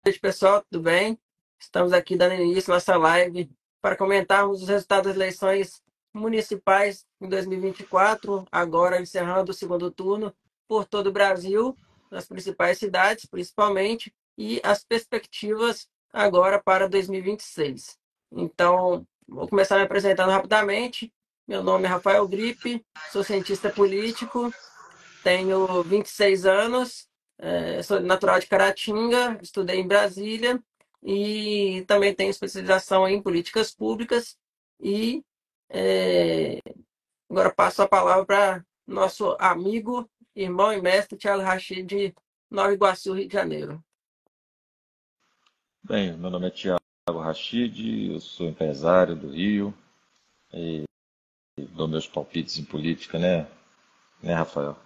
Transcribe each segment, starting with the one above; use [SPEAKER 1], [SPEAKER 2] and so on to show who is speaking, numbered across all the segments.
[SPEAKER 1] noite, pessoal, tudo bem? Estamos aqui dando início à nossa live para comentarmos os resultados das eleições municipais em 2024, agora encerrando o segundo turno por todo o Brasil, nas principais cidades, principalmente, e as perspectivas agora para 2026. Então, vou começar me apresentando rapidamente. Meu nome é Rafael Gripe, sou cientista político, tenho 26 anos, sou natural de Caratinga, estudei em Brasília e também tenho especialização em políticas públicas. E é, agora passo a palavra para nosso amigo, irmão e mestre Thiago Rachid, de Nova Iguaçu, Rio de Janeiro.
[SPEAKER 2] Bem, meu nome é Tiago Rachid, eu sou empresário do Rio, dou meus palpites em política, né, Rafael?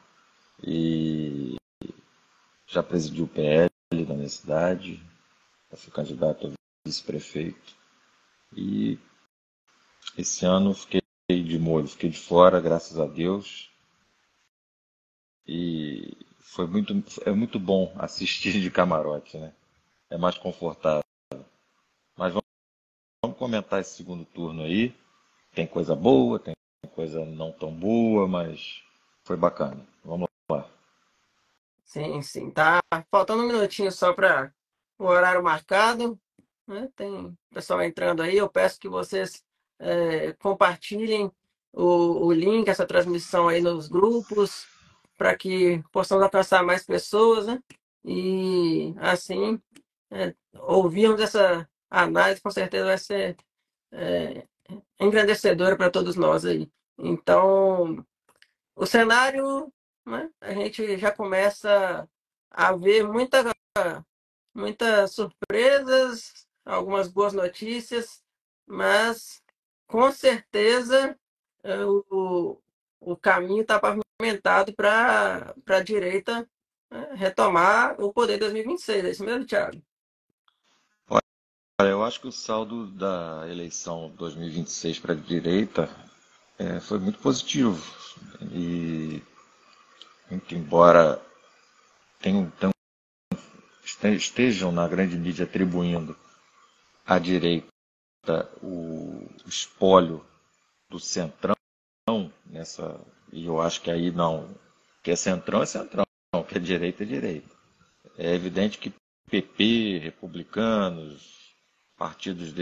[SPEAKER 2] E já presidi o PL da minha cidade, já fui candidato a vice-prefeito. E esse ano fiquei de molho, fiquei de fora, graças a Deus. E é muito bom assistir de camarote, né? É mais confortável. Mas vamos comentar esse segundo turno aí. Tem coisa boa, tem coisa não tão boa, mas foi bacana. Vamos lá.
[SPEAKER 1] Sim, sim, tá faltando um minutinho só para o horário marcado, né? Tem pessoal entrando aí. Eu peço que vocês compartilhem o link, essa transmissão aí nos grupos, para que possamos alcançar mais pessoas, né? E assim, ouvirmos essa análise, com certeza vai ser é, engrandecedora para todos nós aí. Então, o cenário, né, a gente já começa a ver muitas surpresas, algumas boas notícias, mas com certeza o caminho está pavimentado para a direita, né, retomar o poder em 2026. É isso mesmo, Thiago?
[SPEAKER 2] Olha, eu acho que o saldo da eleição 2026 para a direita foi muito positivo. E, muito embora estejam na grande mídia atribuindo à direita o espólio do centrão nessa, e eu acho que aí não, que é centrão, que é direita é direita. É evidente que PP, republicanos, partidos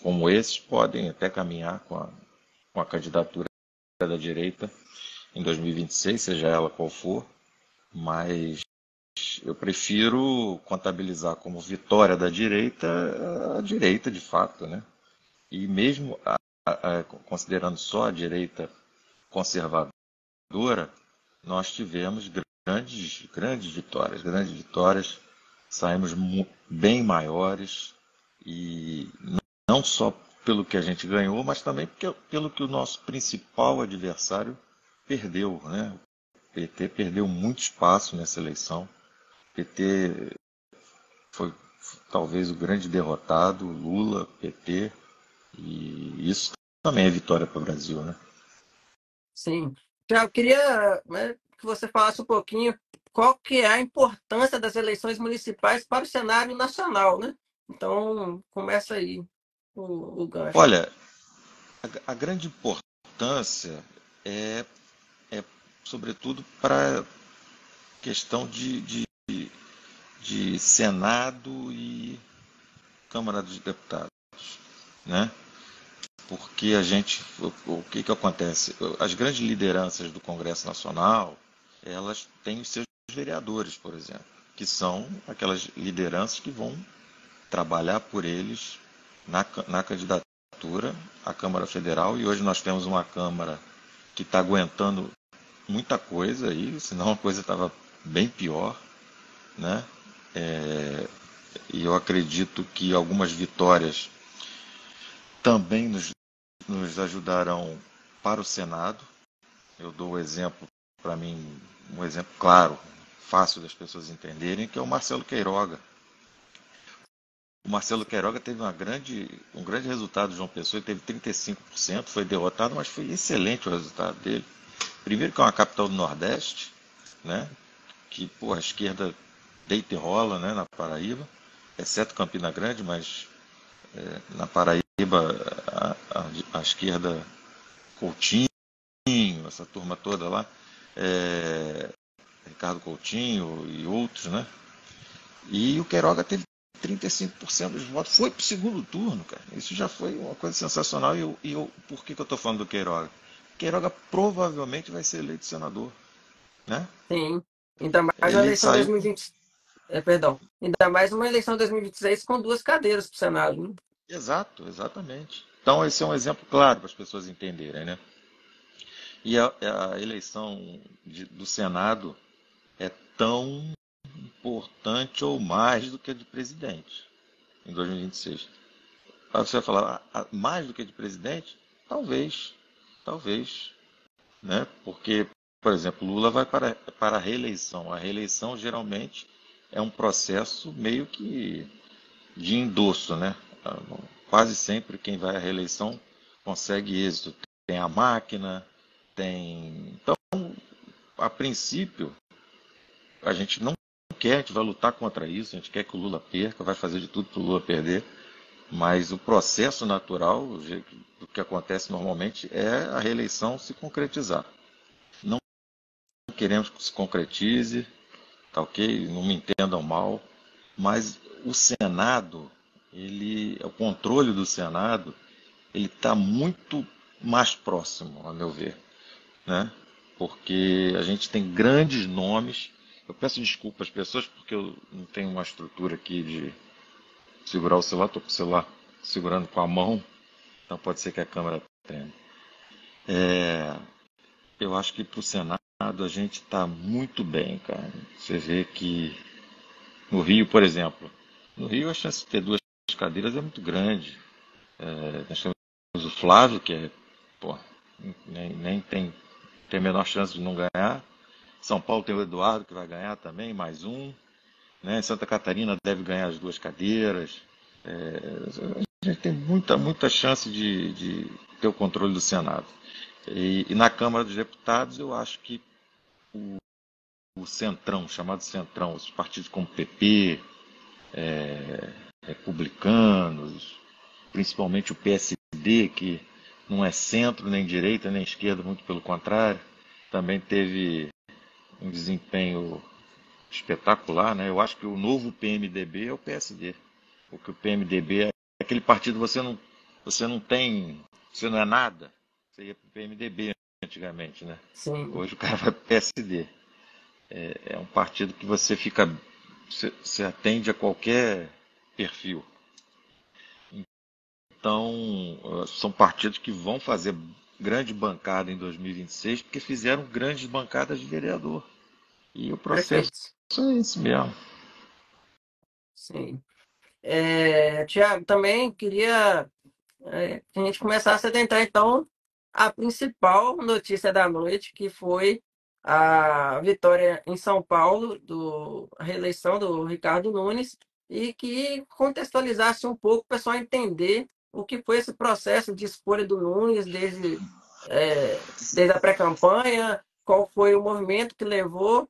[SPEAKER 2] como esses podem até caminhar com a candidatura da direita em 2026, seja ela qual for, mas eu prefiro contabilizar como vitória da direita a direita de fato, né? E mesmo considerando só a direita conservadora, nós tivemos grandes vitórias, saímos bem maiores e não só pelo que a gente ganhou, mas também pelo que o nosso principal adversário perdeu, né? O PT perdeu muito espaço nessa eleição. O PT foi talvez o grande derrotado, Lula, PT, e isso também é vitória para o Brasil, né?
[SPEAKER 1] Sim. Já eu queria, né, que você falasse um pouquinho qual que é a importância das eleições municipais para o cenário nacional, né? Então, começa aí o gancho.
[SPEAKER 2] Olha, a grande importância é, é sobretudo para questão de Senado e Câmara dos Deputados, né? Porque o que acontece? As grandes lideranças do Congresso Nacional, elas têm os seus vereadores, por exemplo, que são aquelas lideranças que vão trabalhar por eles na candidatura à Câmara Federal. E hoje nós temos uma Câmara que está aguentando muita coisa aí, senão a coisa estava bem pior, né? E eu acredito que algumas vitórias também nos ajudarão para o Senado. Eu dou o exemplo, para mim, um exemplo claro, fácil das pessoas entenderem, que é o Marcelo Queiroga. O Marcelo Queiroga teve um grande resultado de João Pessoa, ele teve 35%, foi derrotado, mas foi excelente o resultado dele. Primeiro que é uma capital do Nordeste, né? Que pô, a esquerda deita e rola, né, na Paraíba, exceto Campina Grande, mas na Paraíba a esquerda, Coutinho, essa turma toda lá, é, Ricardo Coutinho e outros, né? E o Queiroga teve 35% dos votos, foi para o segundo turno, cara. Isso já foi uma coisa sensacional. Por que eu estou falando do Queiroga? Queiroga provavelmente vai ser eleito senador, né?
[SPEAKER 1] Sim. Ainda mais uma
[SPEAKER 2] Ele
[SPEAKER 1] eleição
[SPEAKER 2] saiu.
[SPEAKER 1] 2020, perdão. Ainda mais uma eleição 2026 com duas cadeiras para o Senado, né?
[SPEAKER 2] Exato, exatamente. Então, esse é um exemplo claro para as pessoas entenderem, né? E a eleição do Senado é tão importante ou mais do que a de presidente em 2026. Aí você vai falar, mais do que a de presidente? Talvez, talvez, né? Porque, por exemplo, Lula vai para a reeleição. A reeleição geralmente é um processo meio que de endosso, né? Quase sempre quem vai à reeleição consegue êxito. Tem a máquina, tem. Então, a princípio, a gente não quer, a gente vai lutar contra isso, a gente quer que o Lula perca, vai fazer de tudo para o Lula perder, mas o processo natural, do que acontece normalmente, é a reeleição se concretizar. Não queremos que se concretize, tá ok? Não me entendam mal, mas o Senado, o controle do Senado, ele está muito mais próximo, a meu ver, né? Porque a gente tem grandes nomes. Eu peço desculpa às pessoas porque eu não tenho uma estrutura aqui de segurar o celular, estou com o celular segurando com a mão, então pode ser que a câmera treme. Eu acho que para o Senado a gente está muito bem, cara. Você vê que no Rio, por exemplo, no Rio a chance de ter duas cadeiras é muito grande. Nós temos o Flávio, que é, pô, nem tem a menor chance de não ganhar. São Paulo tem o Eduardo, que vai ganhar também, mais um. Né? Santa Catarina deve ganhar as duas cadeiras. A gente tem muita chance de ter o controle do Senado. E na Câmara dos Deputados, eu acho que o Centrão, chamado Centrão, os partidos como PP, republicanos, principalmente o PSD, que não é centro, nem direita, nem esquerda, muito pelo contrário, também teve um desempenho espetacular, né? Eu acho que o novo PMDB é o PSD, porque o PMDB é aquele partido que você não tem, você não é nada, você ia para o PMDB antigamente, né?
[SPEAKER 1] Sim,
[SPEAKER 2] Hoje o cara vai para o PSD. É um partido que você atende a qualquer perfil. Então, são partidos que vão fazer grande bancada em 2026 porque fizeram grandes bancadas de vereador. E o processo
[SPEAKER 1] prefeitos.
[SPEAKER 2] é esse mesmo.
[SPEAKER 1] Sim. Tiago, também queria que a gente começasse a tentar, então, a principal notícia da noite, que foi a vitória em São Paulo, a reeleição do Ricardo Nunes, e que contextualizasse um pouco o pessoal entender o que foi esse processo de escolha do Nunes desde a pré-campanha, qual foi o movimento que levou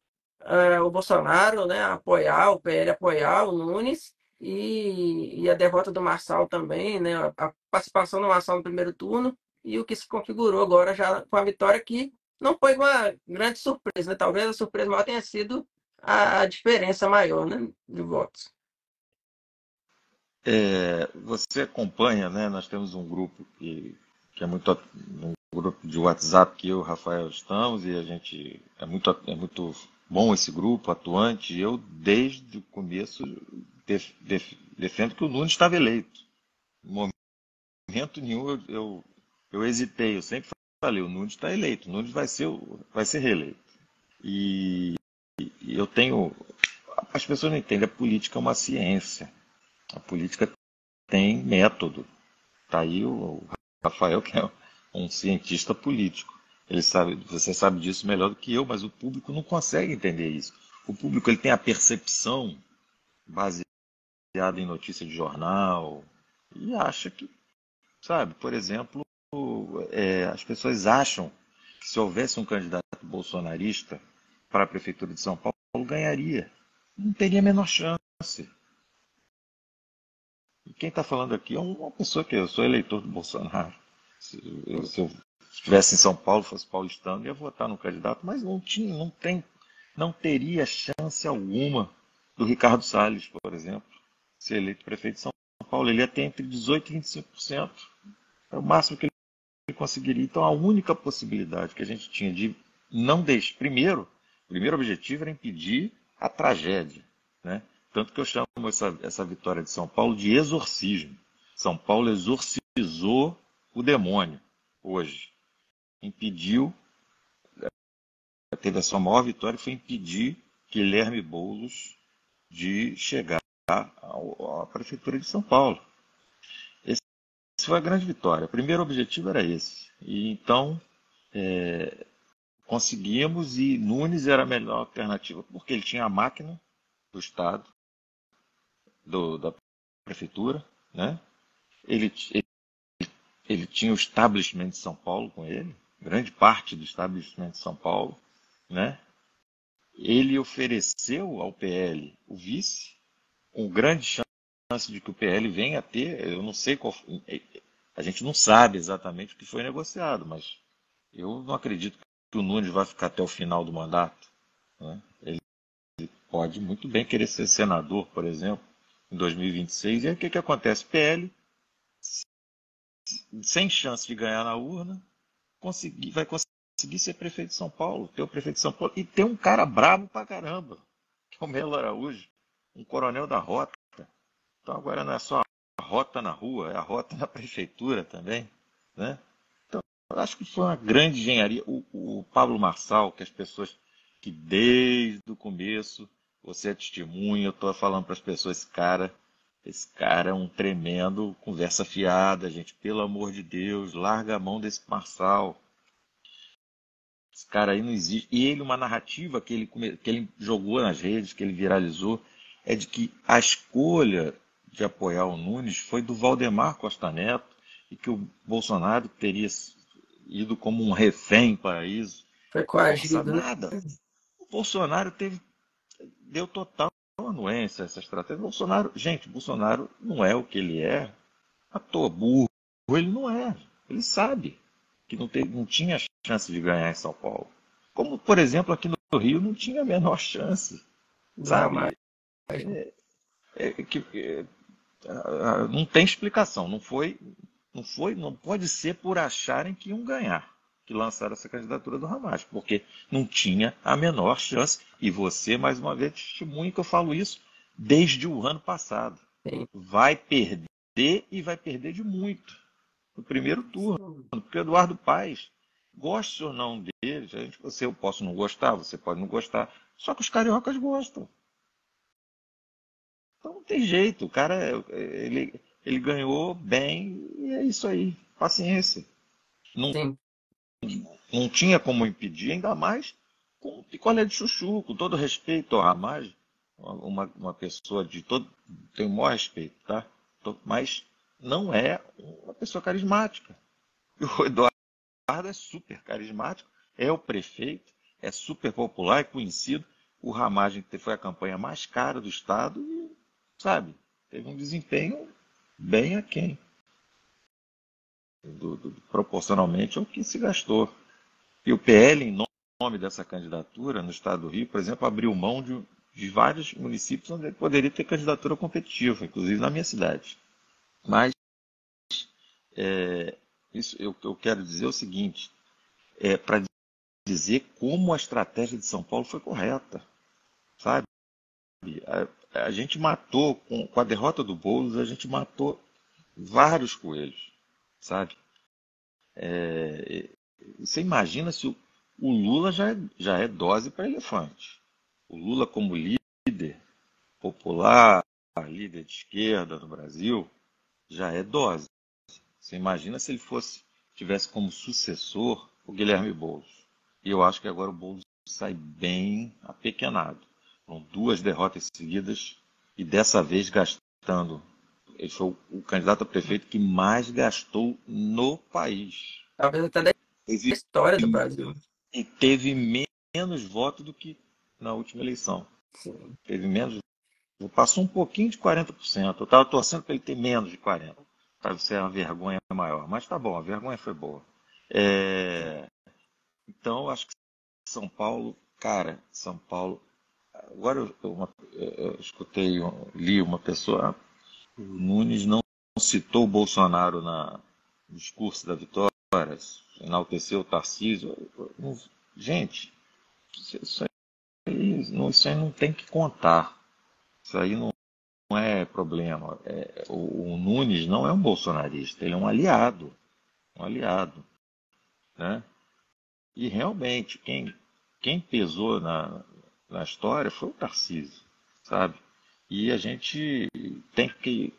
[SPEAKER 1] o Bolsonaro, né, a apoiar, o PL apoiar o Nunes, e a derrota do Marçal também, né? A participação do Marçal no primeiro turno e o que se configurou agora já com a vitória que não foi uma grande surpresa, né? Talvez a surpresa maior tenha sido a diferença maior, né, de votos.
[SPEAKER 2] Você acompanha, né? Nós temos um grupo que é um grupo de WhatsApp que eu e o Rafael estamos e a gente é muito bom esse grupo, atuante. Eu desde o começo defendo que o Nunes estava eleito. Em momento nenhum eu hesitei, eu sempre falei, o Nunes está eleito, o Nunes vai ser reeleito. E, e eu tenho. As pessoas não entendem, a política é uma ciência. A política tem método. Tá aí o Rafael, que é um cientista político. Você sabe disso melhor do que eu, mas o público não consegue entender isso. O público ele tem a percepção baseada em notícia de jornal e acha que, sabe, por exemplo, as pessoas acham que se houvesse um candidato bolsonarista para a prefeitura de São Paulo, ganharia. Não teria a menor chance. E quem está falando aqui é uma pessoa que eu sou eleitor do Bolsonaro. Se eu estivesse em São Paulo, fosse paulistano, ia votar no candidato, mas não tinha, não tem, não teria chance alguma do Ricardo Salles, por exemplo, ser eleito prefeito de São Paulo. Ele ia ter entre 18% e 25%. É o máximo que ele conseguiria. Então, a única possibilidade que a gente tinha de não deixar. O primeiro objetivo era impedir a tragédia. Né? Tanto que eu chamo essa vitória de São Paulo de exorcismo. São Paulo exorcizou o demônio hoje. Impediu, teve a sua maior vitória, foi impedir Guilherme Boulos de chegar à Prefeitura de São Paulo. Essa foi a grande vitória. O primeiro objetivo era esse. E então, conseguimos, e Nunes era a melhor alternativa, porque ele tinha a máquina do Estado, da Prefeitura, né? ele, ele tinha o establishment de São Paulo com ele, grande parte do establishment de São Paulo, né? Ele ofereceu ao PL o vice, com grande chance de que o PL venha a ter, eu não sei qual, a gente não sabe exatamente o que foi negociado, mas eu não acredito que o Nunes vai ficar até o final do mandato. Né? Ele pode muito bem querer ser senador, por exemplo, em 2026. E aí o que acontece? PL, sem chance de ganhar na urna, vai conseguir ser prefeito de São Paulo, ter o prefeito de São Paulo, e ter um cara brabo pra caramba, que é o Melo Araújo, um coronel da rota. Então agora não é só a rota na rua, é a rota na prefeitura também. Né? Então, eu acho que foi uma grande engenharia. O Pablo Marçal, que as pessoas que desde o começo, você é testemunha, eu estou falando para as pessoas, esse cara é um tremendo conversa fiada, gente, pelo amor de Deus, larga a mão desse Marçal. Esse cara aí não existe. E ele, uma narrativa que ele jogou nas redes, que ele viralizou, é de que a escolha de apoiar o Nunes foi do Valdemar Costa Neto e que o Bolsonaro teria ido como um refém para isso.
[SPEAKER 1] Foi
[SPEAKER 2] Força
[SPEAKER 1] coagido, né?
[SPEAKER 2] nada. O Bolsonaro deu total anuência a essa estratégia. Bolsonaro não é o que ele é à toa, burro ele não é. Ele sabe que não tinha chance de ganhar em São Paulo. Como, por exemplo, aqui no Rio não tinha a menor chance.
[SPEAKER 1] Jamais.
[SPEAKER 2] Sabe? Não tem explicação. Não pode ser por acharem que iam ganhar, que lançaram essa candidatura do Hamas, porque não tinha a menor chance. E você, mais uma vez, testemunha que eu falo isso desde o ano passado.
[SPEAKER 1] Sim.
[SPEAKER 2] Vai perder e vai perder de muito no primeiro turno, porque o Eduardo Paes, goste ou não dele, eu posso não gostar, você pode não gostar, só que os cariocas gostam. Então não tem jeito, o cara, ele ganhou bem e é isso aí, paciência. Não,
[SPEAKER 1] Sim.
[SPEAKER 2] não tinha como impedir, ainda mais com picolé de chuchu, com todo respeito ao Ramage, uma pessoa de todo, tenho o maior respeito, tá? Mas não é uma pessoa carismática. E o Eduardo é super carismático, é o prefeito, é super popular, é conhecido. O Ramagem foi a campanha mais cara do Estado e, sabe, teve um desempenho bem aquém, proporcionalmente ao que se gastou. E o PL, em nome dessa candidatura, no Estado do Rio, por exemplo, abriu mão de vários municípios onde ele poderia ter candidatura competitiva, inclusive na minha cidade. Mas eu quero dizer o seguinte, para dizer como a estratégia de São Paulo foi correta, sabe? A gente matou, com a derrota do Boulos, a gente matou vários coelhos, sabe? Você imagina se o Lula já é dose para elefante. O Lula como líder popular, líder de esquerda no Brasil, já é dose. Você imagina se ele tivesse como sucessor o Guilherme Boulos. E eu acho que agora o Boulos sai bem apequenado. Com duas derrotas seguidas e dessa vez gastando. Ele foi o candidato a prefeito que mais gastou no país.
[SPEAKER 1] Talvez até da
[SPEAKER 2] Teve,
[SPEAKER 1] história do Brasil.
[SPEAKER 2] e teve menos votos do que na última eleição.
[SPEAKER 1] sim,
[SPEAKER 2] Teve menos, passou um pouquinho de 40%. Eu estava torcendo para ele ter menos de 40%, para ser uma vergonha maior. Mas tá bom, a vergonha foi boa. É, então, eu acho que São Paulo, cara, São Paulo. Agora eu escutei, li uma pessoa, o Nunes não citou o Bolsonaro no discurso da vitória, enalteceu o Tarcísio. Gente, isso aí não tem que contar. Isso aí não é problema. O Nunes não é um bolsonarista, ele é um aliado, né? E realmente, quem pesou na história foi o Tarcísio, sabe? E a gente tem que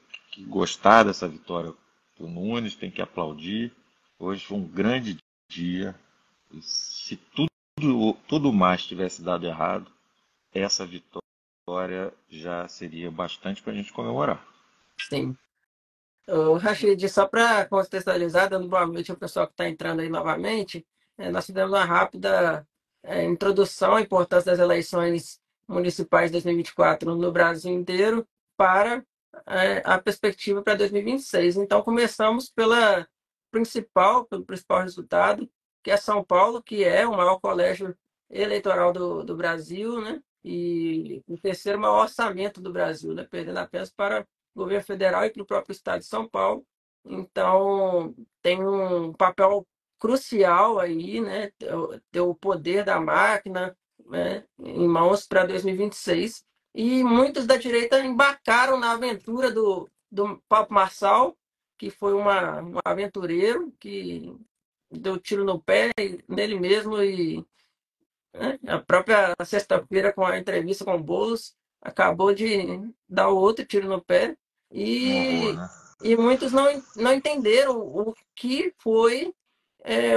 [SPEAKER 2] gostar dessa vitória do Nunes, tem que aplaudir. Hoje foi um grande dia. E se tudo mais tivesse dado errado, essa vitória já seria bastante para a gente comemorar.
[SPEAKER 1] sim. Ô, Rachid, só para contextualizar, dando boa noite ao pessoal que está entrando aí novamente, nós fizemos uma rápida introdução à importância das eleições municipais de 2024 no Brasil inteiro para a perspectiva para 2026. Então, começamos pelo principal resultado, que é São Paulo, que é o maior colégio eleitoral do Brasil, né? E o terceiro maior orçamento do Brasil, né? Perdendo apenas para governo federal e para o próprio estado de São Paulo. Então, tem um papel crucial aí, né? Ter o poder da máquina, né, em mãos para 2026. E muitos da direita embarcaram na aventura do Paulo Marçal, que foi um aventureiro que deu tiro no pé nele mesmo e né? A própria sexta-feira, com a entrevista com o Boulos, acabou de dar o outro tiro no pé
[SPEAKER 2] Um horror,
[SPEAKER 1] e,
[SPEAKER 2] né?
[SPEAKER 1] e muitos não entenderam o que foi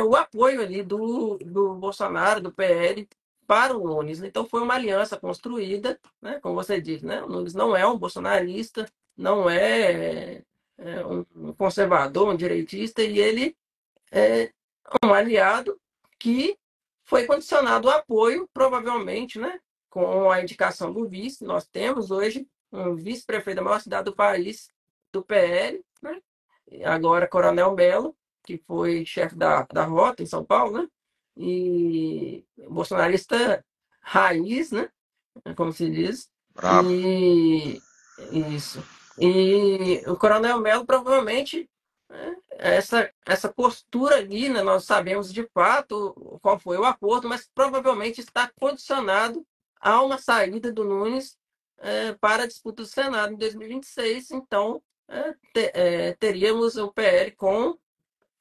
[SPEAKER 1] o apoio ali do Bolsonaro, do PL, para o Nunes. Então, foi uma aliança construída, né? Como você disse, né? O Nunes não é um bolsonarista, não um conservador, um direitista, e ele é um aliado que foi condicionado ao apoio, provavelmente, né, com a indicação do vice. Nós temos hoje um vice-prefeito da maior cidade do país, do PL, né, agora Coronel Melo, que foi chefe da Rota em São Paulo, né, e bolsonarista raiz, né, como se diz,
[SPEAKER 2] Bravo.
[SPEAKER 1] e isso. E o Coronel Melo provavelmente, né, essa postura ali, né, nós sabemos de fato qual foi o acordo, mas provavelmente está condicionado a uma saída do Nunes para a disputa do Senado em 2026. Então, teríamos o PL com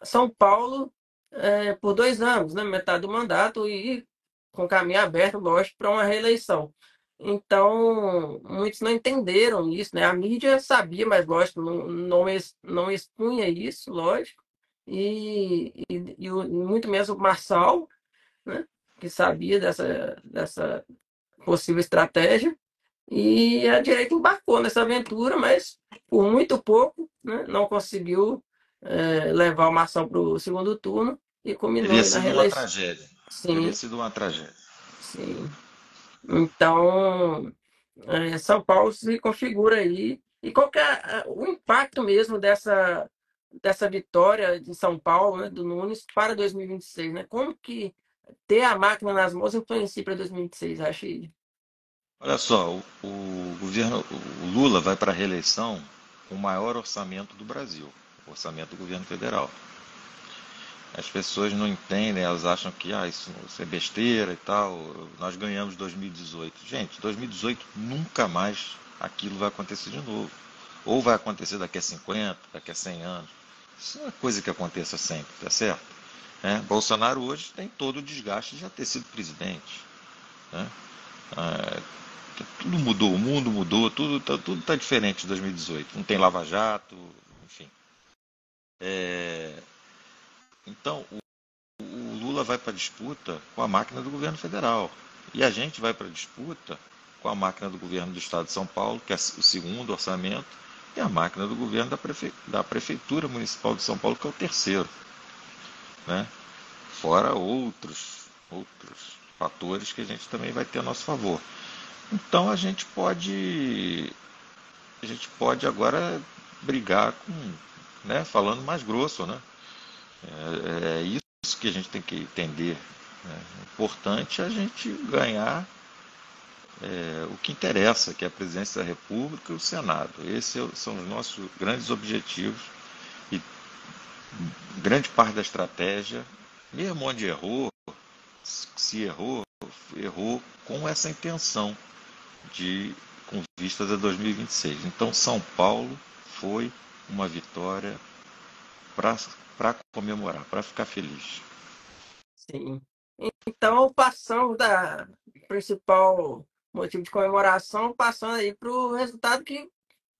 [SPEAKER 1] São Paulo por 2 anos, né, metade do mandato, e com caminho aberto, lógico, para uma reeleição. Então, muitos não entenderam isso, né? A mídia sabia, mas, lógico, não expunha isso, lógico, muito menos o Marçal, né, que sabia dessa possível estratégia, e a direita embarcou nessa aventura, mas por muito pouco, né, não conseguiu levar o Marçal para o segundo turno e culminou
[SPEAKER 2] Teria
[SPEAKER 1] aí na
[SPEAKER 2] sido uma
[SPEAKER 1] reeleição.
[SPEAKER 2] tragédia. Teria
[SPEAKER 1] Sim,
[SPEAKER 2] sido uma tragédia.
[SPEAKER 1] sim. Então, São Paulo se configura aí. E qual que é o impacto mesmo dessa vitória de São Paulo, né, do Nunes, para 2026, né? Como que ter a máquina nas mãos influencia para 2026, Rachid?
[SPEAKER 2] Olha só, o governo, o Lula vai para a reeleição com o maior orçamento do Brasil, o orçamento do governo federal. As pessoas não entendem, elas acham que isso é besteira e tal. Nós ganhamos 2018. Gente, 2018 nunca mais aquilo vai acontecer de novo. Ou vai acontecer daqui a 50, daqui a 100 anos. Isso não é coisa que aconteça sempre, tá certo? Bolsonaro hoje tem todo o desgaste de já ter sido presidente. Né? Ah, tudo mudou, o mundo mudou, tudo tá diferente de 2018. Não tem Lava Jato, enfim. Então, o Lula vai para a disputa com a máquina do governo federal. E a gente vai para a disputa com a máquina do governo do Estado de São Paulo, que é o segundo orçamento, e a máquina do governo da Prefeitura Municipal de São Paulo, que é o terceiro. Né? Fora outros fatores que a gente também vai ter a nosso favor. Então a gente pode agora brigar com, né, falando mais grosso, né? É isso que a gente tem que entender. Né? É importante a gente ganhar o que interessa, que é a presidência da República e o Senado. Esses são os nossos grandes objetivos e grande parte da estratégia, mesmo onde errou, se errou, errou com essa intenção de com vistas a 2026. Então São Paulo foi uma vitória para comemorar, para ficar feliz.
[SPEAKER 1] Sim. Então, passamos da principal motivo de comemoração, passando aí para o resultado que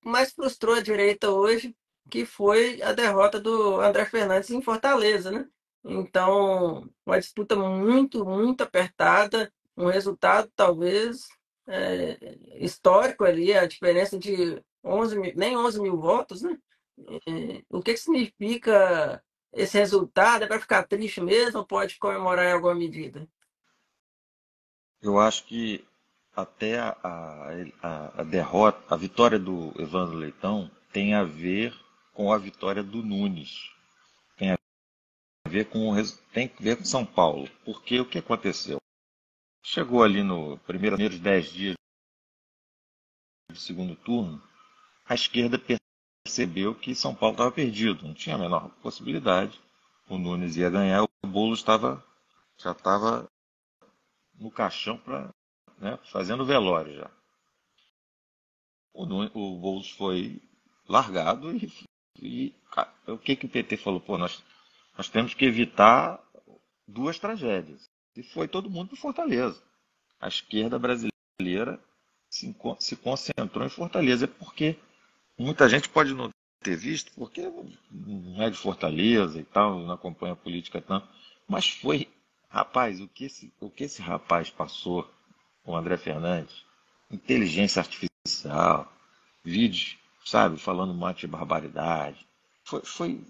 [SPEAKER 1] mais frustrou a direita hoje, que foi a derrota do André Fernandes em Fortaleza, né? Então, uma disputa muito, muito apertada, um resultado talvez histórico ali, a diferença de 11 mil, nem 11 mil votos, né? O que significa esse resultado? É para ficar triste mesmo ou pode comemorar em alguma medida?
[SPEAKER 2] Eu acho que até a derrota, a vitória do Evandro Leitão tem a ver com a vitória do Nunes, tem a ver tem a ver com São Paulo, porque o que aconteceu? Chegou ali no primeiros 10 dias do segundo turno, a esquerda percebeu que São Paulo estava perdido, não tinha a menor possibilidade. O Nunes ia ganhar, o Boulos já estava no caixão para, né, fazendo velório já. O Boulos foi largado e o que o PT falou? Pô, nós temos que evitar duas tragédias. E foi todo mundo para Fortaleza. A esquerda brasileira se concentrou em Fortaleza, porque muita gente pode não ter visto, porque não é de Fortaleza e tal, não acompanha a política tanto, mas foi, rapaz, o que esse rapaz passou, o André Fernandes, inteligência artificial, vídeos, sabe, falando um monte de barbaridade, foi,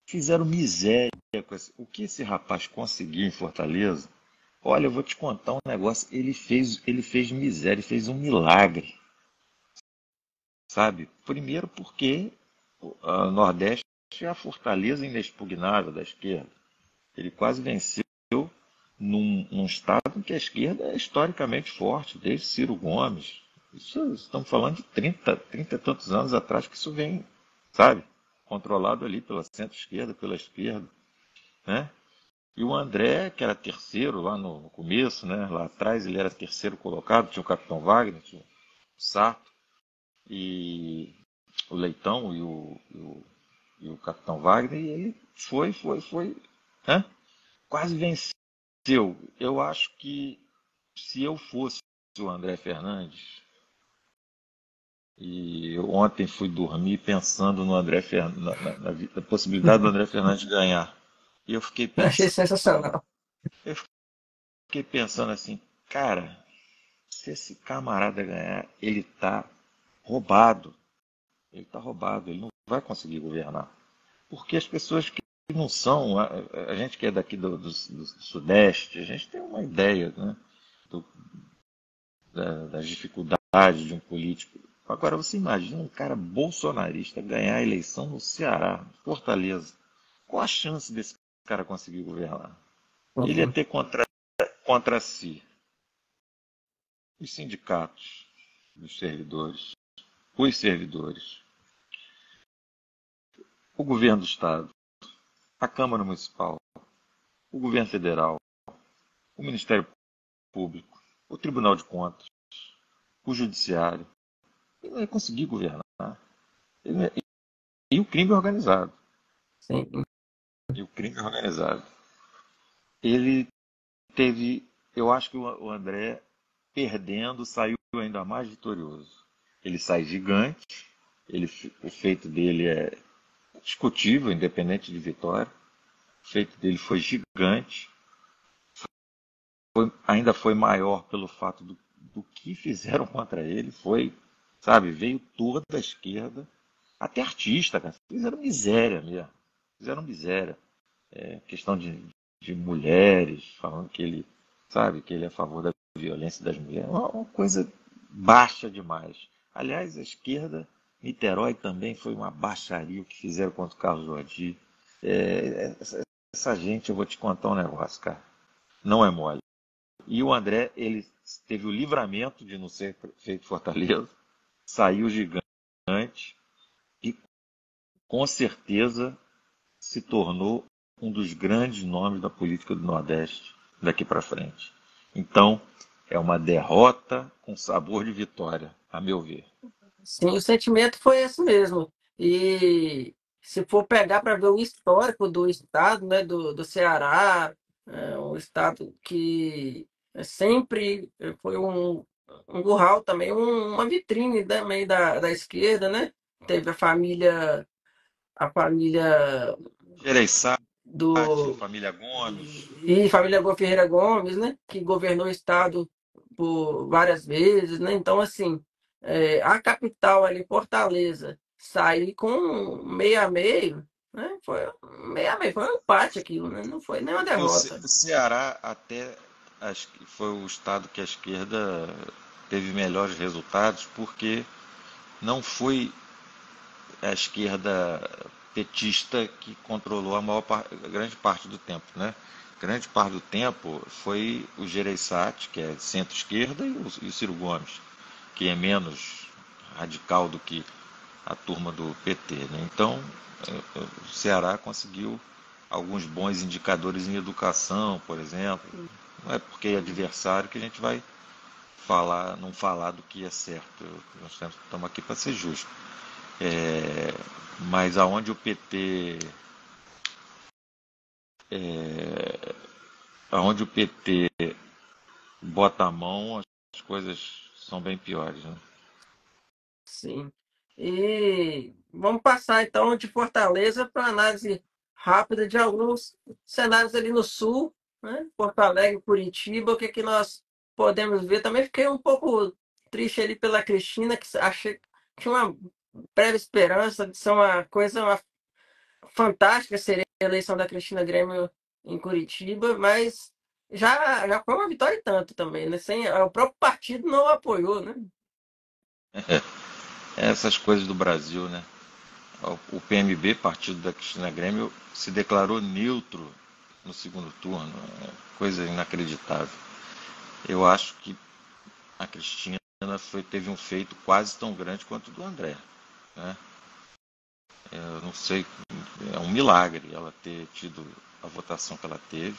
[SPEAKER 2] fizeram miséria com o que esse rapaz conseguiu em Fortaleza. Olha, eu vou te contar um negócio, ele fez miséria, ele fez um milagre, sabe? Primeiro porque o Nordeste é a fortaleza inexpugnável da esquerda. Ele quase venceu num estado em que a esquerda é historicamente forte, desde Ciro Gomes. Isso, estamos falando de 30 e tantos anos atrás que isso vem, sabe? Controlado ali pela centro-esquerda, pela esquerda, né? E o André, que era terceiro lá no começo, né? Lá atrás ele era terceiro colocado, tinha o Capitão Wagner, tinha o Sarto e o Leitão e o Capitão Wagner, e ele foi, né? Quase venceu. Eu acho que se eu fosse o André Fernandes, e eu ontem fui dormir pensando no André na possibilidade do André Fernandes ganhar. E
[SPEAKER 1] Achei sensacional.
[SPEAKER 2] eu fiquei pensando assim, cara, se esse camarada ganhar, ele tá roubado. Ele tá roubado, ele não vai conseguir governar. Porque as pessoas que não são, a gente que é daqui do Sudeste, a gente tem uma ideia, né, do- das dificuldades de um político. Agora você imagina um cara bolsonarista ganhar a eleição no Ceará, Fortaleza. Qual a chance desse cara conseguir governar? Ele ia ter contra si os sindicatos dos servidores, os servidores, o governo do Estado, a Câmara Municipal, o governo federal, o Ministério Público, o Tribunal de Contas, o Judiciário. Ele não ia conseguir governar. E o crime organizado.
[SPEAKER 1] Sim.
[SPEAKER 2] E o crime organizado. Ele teve. Eu acho que o André, perdendo, saiu ainda mais vitorioso. Ele sai gigante, o feito dele é discutível, independente de vitória. O feito dele foi gigante, ainda foi maior pelo fato do que fizeram contra ele. Foi, sabe, veio toda a esquerda, até artista, cara, fizeram miséria mesmo. Fizeram miséria. Questão de mulheres, falando que ele, sabe, que ele é a favor da violência das mulheres. Uma coisa. baixa demais. Aliás, a esquerda, Niterói também foi uma baixaria o que fizeram contra o Carlos Jordi. Essa gente, eu vou te contar um negócio, cara. Não é mole. E o André, ele teve o livramento de não ser feito Fortaleza, saiu gigante e com certeza se tornou um dos grandes nomes da política do Nordeste daqui para frente. Então, é uma derrota com sabor de vitória, a meu ver.
[SPEAKER 1] Sim, o sentimento foi esse mesmo. E se for pegar para ver o histórico do estado, né, do Ceará, um estado que sempre foi um curral também, uma vitrine também da esquerda, né? Teve a família
[SPEAKER 2] Gereissati,
[SPEAKER 1] do
[SPEAKER 2] família Gomes.
[SPEAKER 1] e família Ferreira Gomes, né, que governou o estado por várias vezes, né? Então, assim, a capital ali, Fortaleza, sair com meio a meio, né? Foi meio a meio, foi um empate aquilo, né? Não foi nem uma
[SPEAKER 2] Porque o
[SPEAKER 1] derrota.
[SPEAKER 2] Ceará até acho que foi o estado que a esquerda teve melhores resultados, porque não foi a esquerda petista que controlou a grande parte do tempo, né? Grande parte do tempo foi o Gereissati, que é centro-esquerda, e o Ciro Gomes, que é menos radical do que a turma do PT, né? Então, o Ceará conseguiu alguns bons indicadores em educação, por exemplo. Não é porque é adversário que a gente vai não falar do que é certo. Nós estamos aqui para ser justos. É, mas aonde o PT bota a mão, as coisas são bem piores, né?
[SPEAKER 1] Sim. E vamos passar então de Fortaleza para análise rápida de alguns cenários ali no sul, né? Porto Alegre, Curitiba, o que que nós podemos ver? Também fiquei um pouco triste ali pela Cristina, que achei que tinha uma breve esperança de ser uma fantástica seria a eleição da Cristina Grêmio em Curitiba, mas já foi uma vitória e tanto também, né? O próprio partido não apoiou, né?
[SPEAKER 2] Essas coisas do Brasil, né? O PMB, partido da Cristina Grêmio, se declarou neutro no segundo turno. Coisa inacreditável. Eu acho que a Cristina teve um feito quase tão grande quanto o do André, né? Eu não sei, é um milagre ela ter tido a votação que ela teve.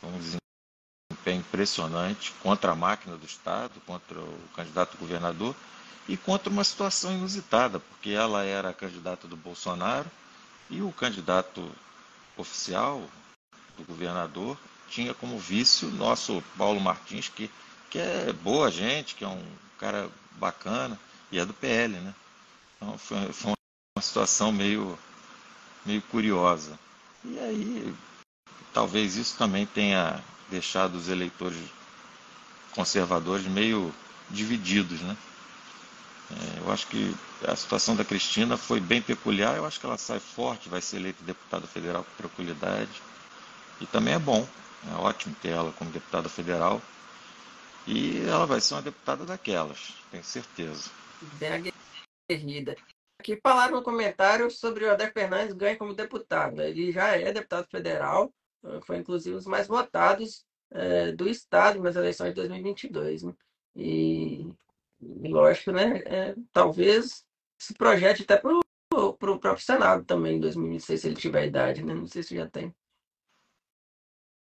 [SPEAKER 2] Um desempenho impressionante contra a máquina do Estado, contra o candidato governador e contra uma situação inusitada, porque ela era a candidata do Bolsonaro e o candidato oficial do governador tinha como vice o nosso Paulo Martins, que é boa gente, que é um cara bacana e é do PL, né? Então foi uma situação meio curiosa. E aí, talvez isso também tenha deixado os eleitores conservadores meio divididos, né? Eu acho que a situação da Cristina foi bem peculiar. Eu acho que ela sai forte, vai ser eleita deputada federal com tranquilidade. E também é bom, é ótimo ter ela como deputada federal. E ela vai ser uma deputada daquelas, tenho certeza.
[SPEAKER 1] Bem aguerrida. Aqui falaram no comentário sobre o André Fernandes ganha como deputado, né? Ele já é deputado federal, foi inclusive um dos mais votados do Estado nas eleições de 2022. Né? E, lógico, né? Talvez se projete até para o próprio Senado também em 2026, se ele tiver idade, né? Não sei se já tem.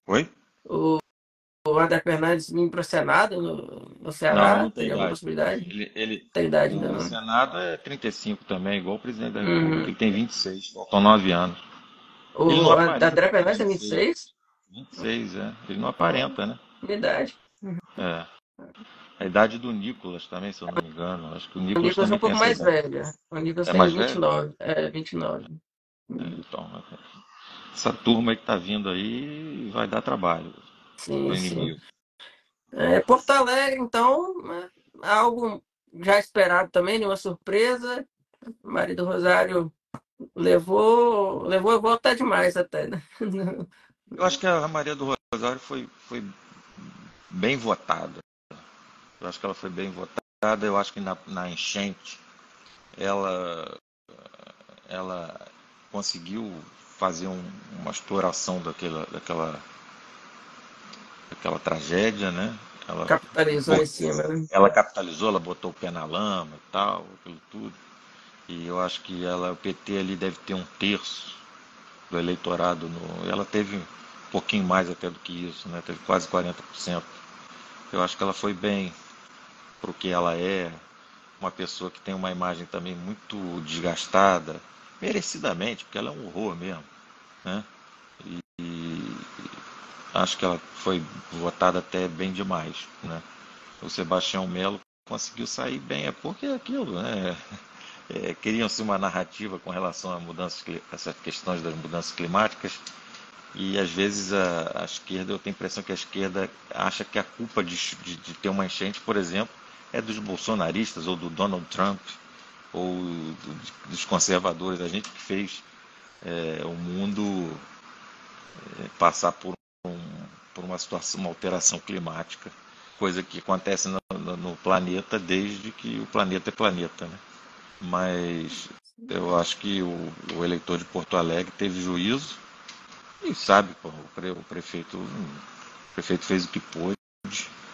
[SPEAKER 2] Oi?
[SPEAKER 1] O André Fernandes vir para o Senado no
[SPEAKER 2] Não, não
[SPEAKER 1] Ceará,
[SPEAKER 2] tem
[SPEAKER 1] teria alguma
[SPEAKER 2] idade.
[SPEAKER 1] possibilidade?
[SPEAKER 2] Ele,
[SPEAKER 1] Tem idade ainda
[SPEAKER 2] o
[SPEAKER 1] não.
[SPEAKER 2] Senado é 35 também, igual o presidente da República.
[SPEAKER 1] Uhum.
[SPEAKER 2] Ele tem 26, faltam 9 anos. Ele
[SPEAKER 1] O
[SPEAKER 2] não aparenta
[SPEAKER 1] André
[SPEAKER 2] ter
[SPEAKER 1] Fernandes tem
[SPEAKER 2] 26.
[SPEAKER 1] 26.
[SPEAKER 2] 26, é. Ele não
[SPEAKER 1] Ó,
[SPEAKER 2] aparenta, né?
[SPEAKER 1] minha idade.
[SPEAKER 2] É. A idade do Nicolas também, se eu não me engano. Acho que o
[SPEAKER 1] O
[SPEAKER 2] Nicolas
[SPEAKER 1] Nicolas é
[SPEAKER 2] também
[SPEAKER 1] um
[SPEAKER 2] tem
[SPEAKER 1] pouco
[SPEAKER 2] essa
[SPEAKER 1] mais
[SPEAKER 2] idade.
[SPEAKER 1] velho. O Nicolas
[SPEAKER 2] É
[SPEAKER 1] tem
[SPEAKER 2] mais
[SPEAKER 1] vinte e
[SPEAKER 2] velho?
[SPEAKER 1] nove. É, 29.
[SPEAKER 2] Então, essa turma aí que tá vindo aí vai dar trabalho
[SPEAKER 1] Sim,
[SPEAKER 2] pro
[SPEAKER 1] sim.
[SPEAKER 2] inimigo.
[SPEAKER 1] Porto Alegre, então, algo já esperado também, nenhuma surpresa. Marido Rosário levou a volta demais até, né?
[SPEAKER 2] Eu acho que a Maria do Rosário foi bem votada. Eu acho que ela foi bem votada. Eu acho que na enchente ela, ela conseguiu fazer uma exploração daquela tragédia, né? Ela,
[SPEAKER 1] Capitalizou em cima, né?
[SPEAKER 2] ela capitalizou, ela botou o pé na lama e tal, aquilo tudo. E eu acho que o PT ali deve ter um terço do eleitorado. Ela teve um pouquinho mais até do que isso, né? Teve quase 40%. Eu acho que ela foi bem pro que ela é, uma pessoa que tem uma imagem também muito desgastada, merecidamente, porque ela é um horror mesmo, né? E acho que ela foi votada até bem demais, né? O Sebastião Melo conseguiu sair bem, é porque é aquilo, né? Queriam-se uma narrativa com relação essas questões das mudanças climáticas e às vezes a esquerda, eu tenho a impressão que a esquerda acha que a culpa de ter uma enchente, por exemplo, é dos bolsonaristas ou do Donald Trump ou dos conservadores, a gente que fez o mundo passar por uma situação, uma alteração climática, coisa que acontece no planeta desde que o planeta é planeta, né? Mas eu acho que o eleitor de Porto Alegre teve juízo e sabe, pô, o prefeito fez o que pôde.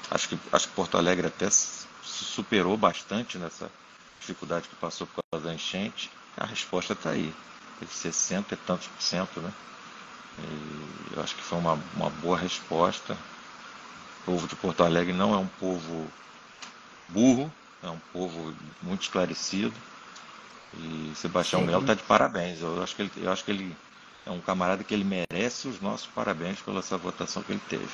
[SPEAKER 2] Acho que Porto Alegre até se superou bastante nessa dificuldade que passou por causa da enchente. A resposta está aí. Teve 60 e tantos por cento, né? E eu acho que foi uma boa resposta. O povo de Porto Alegre não é um povo burro, é um povo muito esclarecido. E Sebastião Melo
[SPEAKER 1] Sim,
[SPEAKER 2] está de parabéns. Eu acho que ele é um camarada que ele merece os nossos parabéns pela essa votação que ele teve.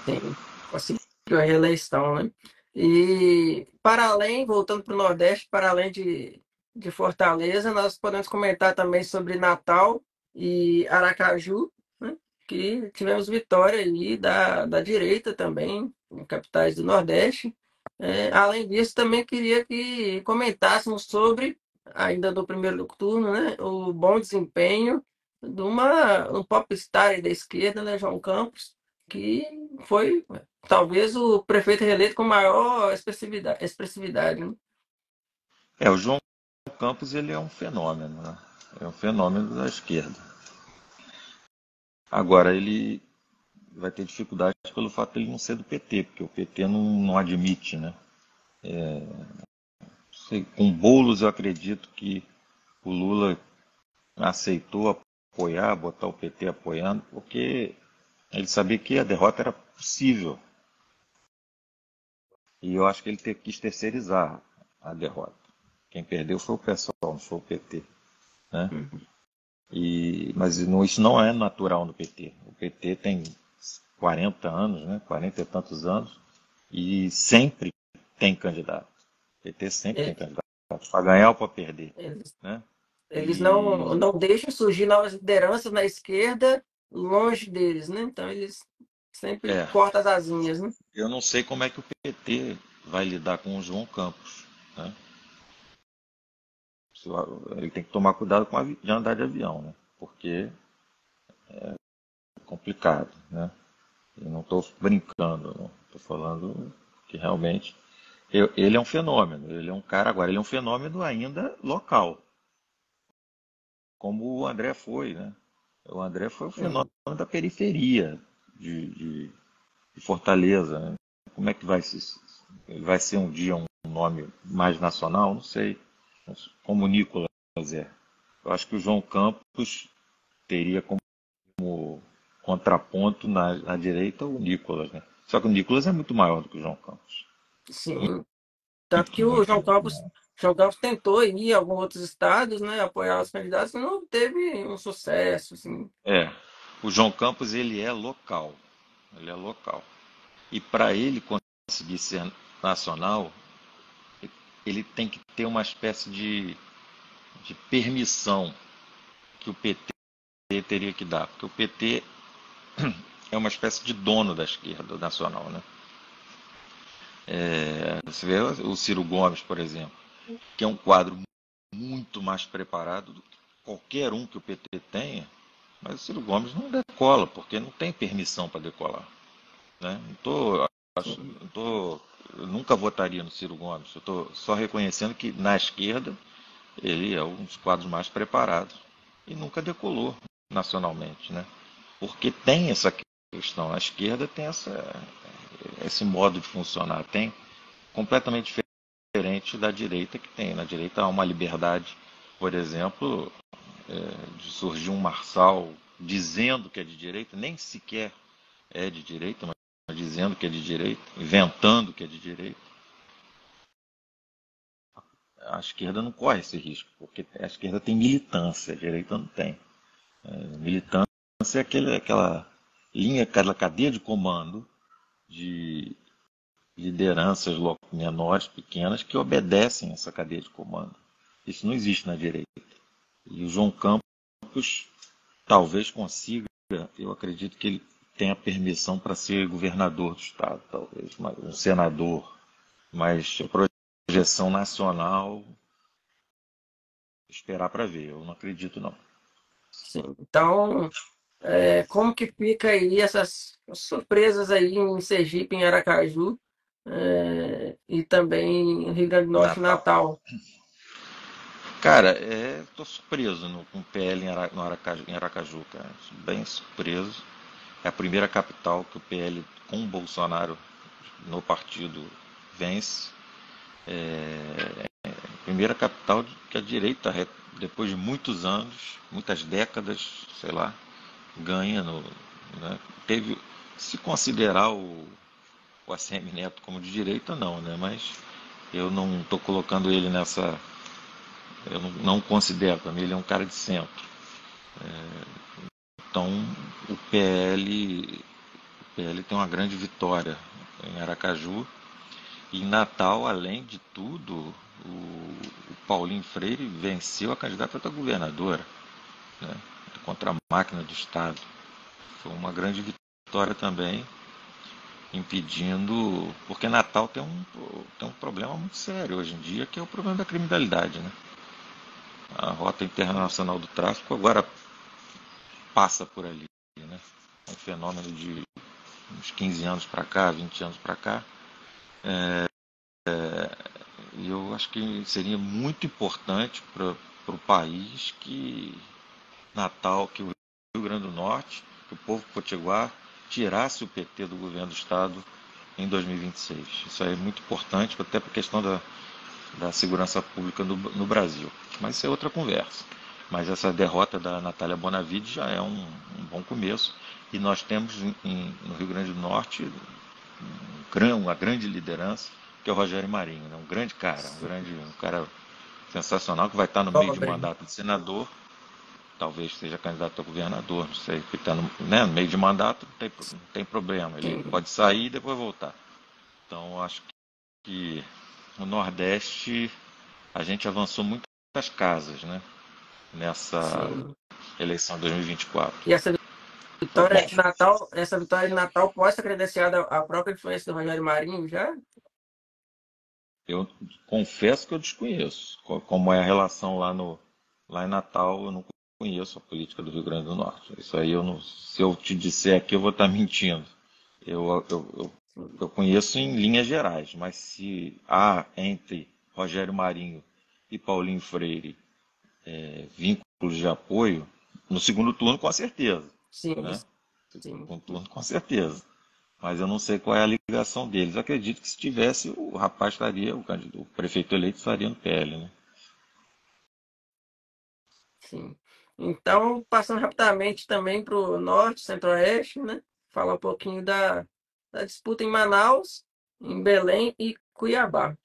[SPEAKER 1] sim. Conseguiu a reeleição, né? E para além, voltando para o Nordeste, para além de Fortaleza, nós podemos comentar também sobre Natal e Aracaju, né? Que tivemos vitória aí da direita também, em capitais do Nordeste. Além disso, também queria que comentássemos sobre, ainda no primeiro turno, né, o bom desempenho um popstar aí da esquerda, né, João Campos, que foi talvez o prefeito reeleito com maior expressividade, né?
[SPEAKER 2] O João Campos ele é um fenômeno, né? É um fenômeno da esquerda. Agora, ele vai ter dificuldade pelo fato de ele não ser do PT, porque o PT não admite, né? Com Boulos, eu acredito que o Lula aceitou apoiar, botar o PT apoiando, porque ele sabia que a derrota era possível. E eu acho que ele quis terceirizar a derrota. Quem perdeu foi o pessoal, não foi o PT. Né?
[SPEAKER 1] Uhum.
[SPEAKER 2] Mas isso não é natural no PT. O PT tem 40 anos, né? 40 e tantos anos, e sempre tem candidato. O PT sempre tem
[SPEAKER 1] E-
[SPEAKER 2] candidato, para ganhar ou para perder.
[SPEAKER 1] Eles,
[SPEAKER 2] Né?
[SPEAKER 1] eles não,
[SPEAKER 2] E
[SPEAKER 1] não deixam surgir novas lideranças na esquerda longe deles, né? Então eles sempre
[SPEAKER 2] é,
[SPEAKER 1] cortam as asinhas, né?
[SPEAKER 2] eu não sei como é que o PT vai lidar com o João Campos. Né? Ele tem que tomar cuidado de andar de avião, né? Porque é complicado. Né? Eu não estou brincando, estou falando que realmente ele é um fenômeno. Ele é um cara, agora, ele é um fenômeno ainda local, como o André foi. Né? O André foi o fenômeno
[SPEAKER 1] Sim.
[SPEAKER 2] da periferia de Fortaleza. Né? Como é que vai ser um dia um nome mais nacional? Não sei. Como o Nicolas é. Eu acho que o João Campos teria como contraponto na direita o Nicolas, né? Só que o Nicolas é muito maior do que o João Campos.
[SPEAKER 1] Sim. Tanto
[SPEAKER 2] Muito,
[SPEAKER 1] que o
[SPEAKER 2] muito, muito maior.
[SPEAKER 1] João Campos tentou ir em alguns outros estados, né, apoiar os candidatos, mas não teve um sucesso, assim.
[SPEAKER 2] É, o João Campos ele é local. Ele é local. E para ele conseguir ser nacional, ele tem que ter uma espécie de permissão que o PT teria que dar. Porque o PT é uma espécie de dono da esquerda nacional, né? Você vê o Ciro Gomes, por exemplo, que é um quadro muito mais preparado do que qualquer um que o PT tenha, mas o Ciro Gomes não decola, porque não tem permissão para decolar. Né? Não estou
[SPEAKER 1] Sim,
[SPEAKER 2] eu nunca votaria no Ciro Gomes. Eu estou só reconhecendo que na esquerda ele é um dos quadros mais preparados e nunca decolou nacionalmente, né? Porque tem essa questão. A esquerda tem esse modo de funcionar, tem completamente diferente da direita que tem. Na direita há uma liberdade, por exemplo, de surgir um Marçal dizendo que é de direita, nem sequer é de direita, mas dizendo que é de direita, inventando que é de direita. A esquerda não corre esse risco, porque a esquerda tem militância, a direita não tem. Militância é aquela linha, aquela cadeia de comando de lideranças menores, pequenas, que obedecem essa cadeia de comando. Isso não existe na direita. E o João Campos talvez consiga, eu acredito que ele tenha permissão para ser governador do estado, talvez, um senador, mas a projeção nacional, esperar para ver, eu não acredito não.
[SPEAKER 1] sim. Então, como que fica aí essas surpresas aí em Sergipe, em Aracaju, e também em Rio Grande do Norte,
[SPEAKER 2] Natal.
[SPEAKER 1] Natal?
[SPEAKER 2] Cara, tô surpreso com o PL em Aracaju, cara. Bem surpreso. É a primeira capital que o PL com o Bolsonaro no partido vence. Primeira capital que a direita, depois de muitos anos, muitas décadas, sei lá, ganha né? Teve, se considerar o ACM Neto como de direita, não, né? Mas eu não estou colocando ele nessa. Eu não considero, para mim ele é um cara de centro. Então o PL tem uma grande vitória em Aracaju. E em Natal, além de tudo, o Paulinho Freire venceu a candidata a governadora, né, contra a máquina do Estado. Foi uma grande vitória também, impedindo. Porque Natal tem um problema muito sério hoje em dia, que é o problema da criminalidade. Né? A Rota Internacional do Tráfico agora passa por ali. Né? É um fenômeno de uns 15 anos para cá, 20 anos para cá. E eu acho que seria muito importante para o país que Natal, que o Rio Grande do Norte, que o povo potiguar tirasse o PT do governo do Estado em 2026. Isso aí é muito importante, até para a questão da segurança pública no Brasil. Mas isso é outra conversa. Mas essa derrota da Natália Bonavide já é um bom começo. E nós temos no Rio Grande do Norte uma grande liderança, que é o Rogério Marinho, né? Um grande cara, um cara sensacional, que vai estar no meio de
[SPEAKER 1] Pobre.
[SPEAKER 2] mandato de senador, talvez seja candidato a governador, não sei, porque está no meio de mandato, não tem problema, ele
[SPEAKER 1] Sim,
[SPEAKER 2] pode sair e depois voltar. Então, acho que no Nordeste a gente avançou muitas casas, né, nessa
[SPEAKER 1] sim.
[SPEAKER 2] eleição de 2024.
[SPEAKER 1] E
[SPEAKER 2] Foi bom.
[SPEAKER 1] essa vitória de Natal pode ser credenciada à própria influência do Rogério Marinho já?
[SPEAKER 2] Eu confesso que eu desconheço como é a relação lá em Natal. Eu não conheço a política do Rio Grande do Norte. Isso aí eu não, se eu te disser aqui, eu vou estar mentindo. Eu conheço em linhas gerais, mas se há entre Rogério Marinho e Paulinho Freire vínculos de apoio, no segundo turno com certeza,
[SPEAKER 1] Sim,
[SPEAKER 2] né?
[SPEAKER 1] sim,
[SPEAKER 2] Segundo turno com certeza. Mas eu não sei qual é a ligação deles. Eu acredito que se tivesse, o rapaz estaria, o prefeito eleito estaria no PL, né?
[SPEAKER 1] sim. Então, passando rapidamente também para o norte, centro-oeste, né? Falar um pouquinho da disputa em Manaus, em Belém e Cuiabá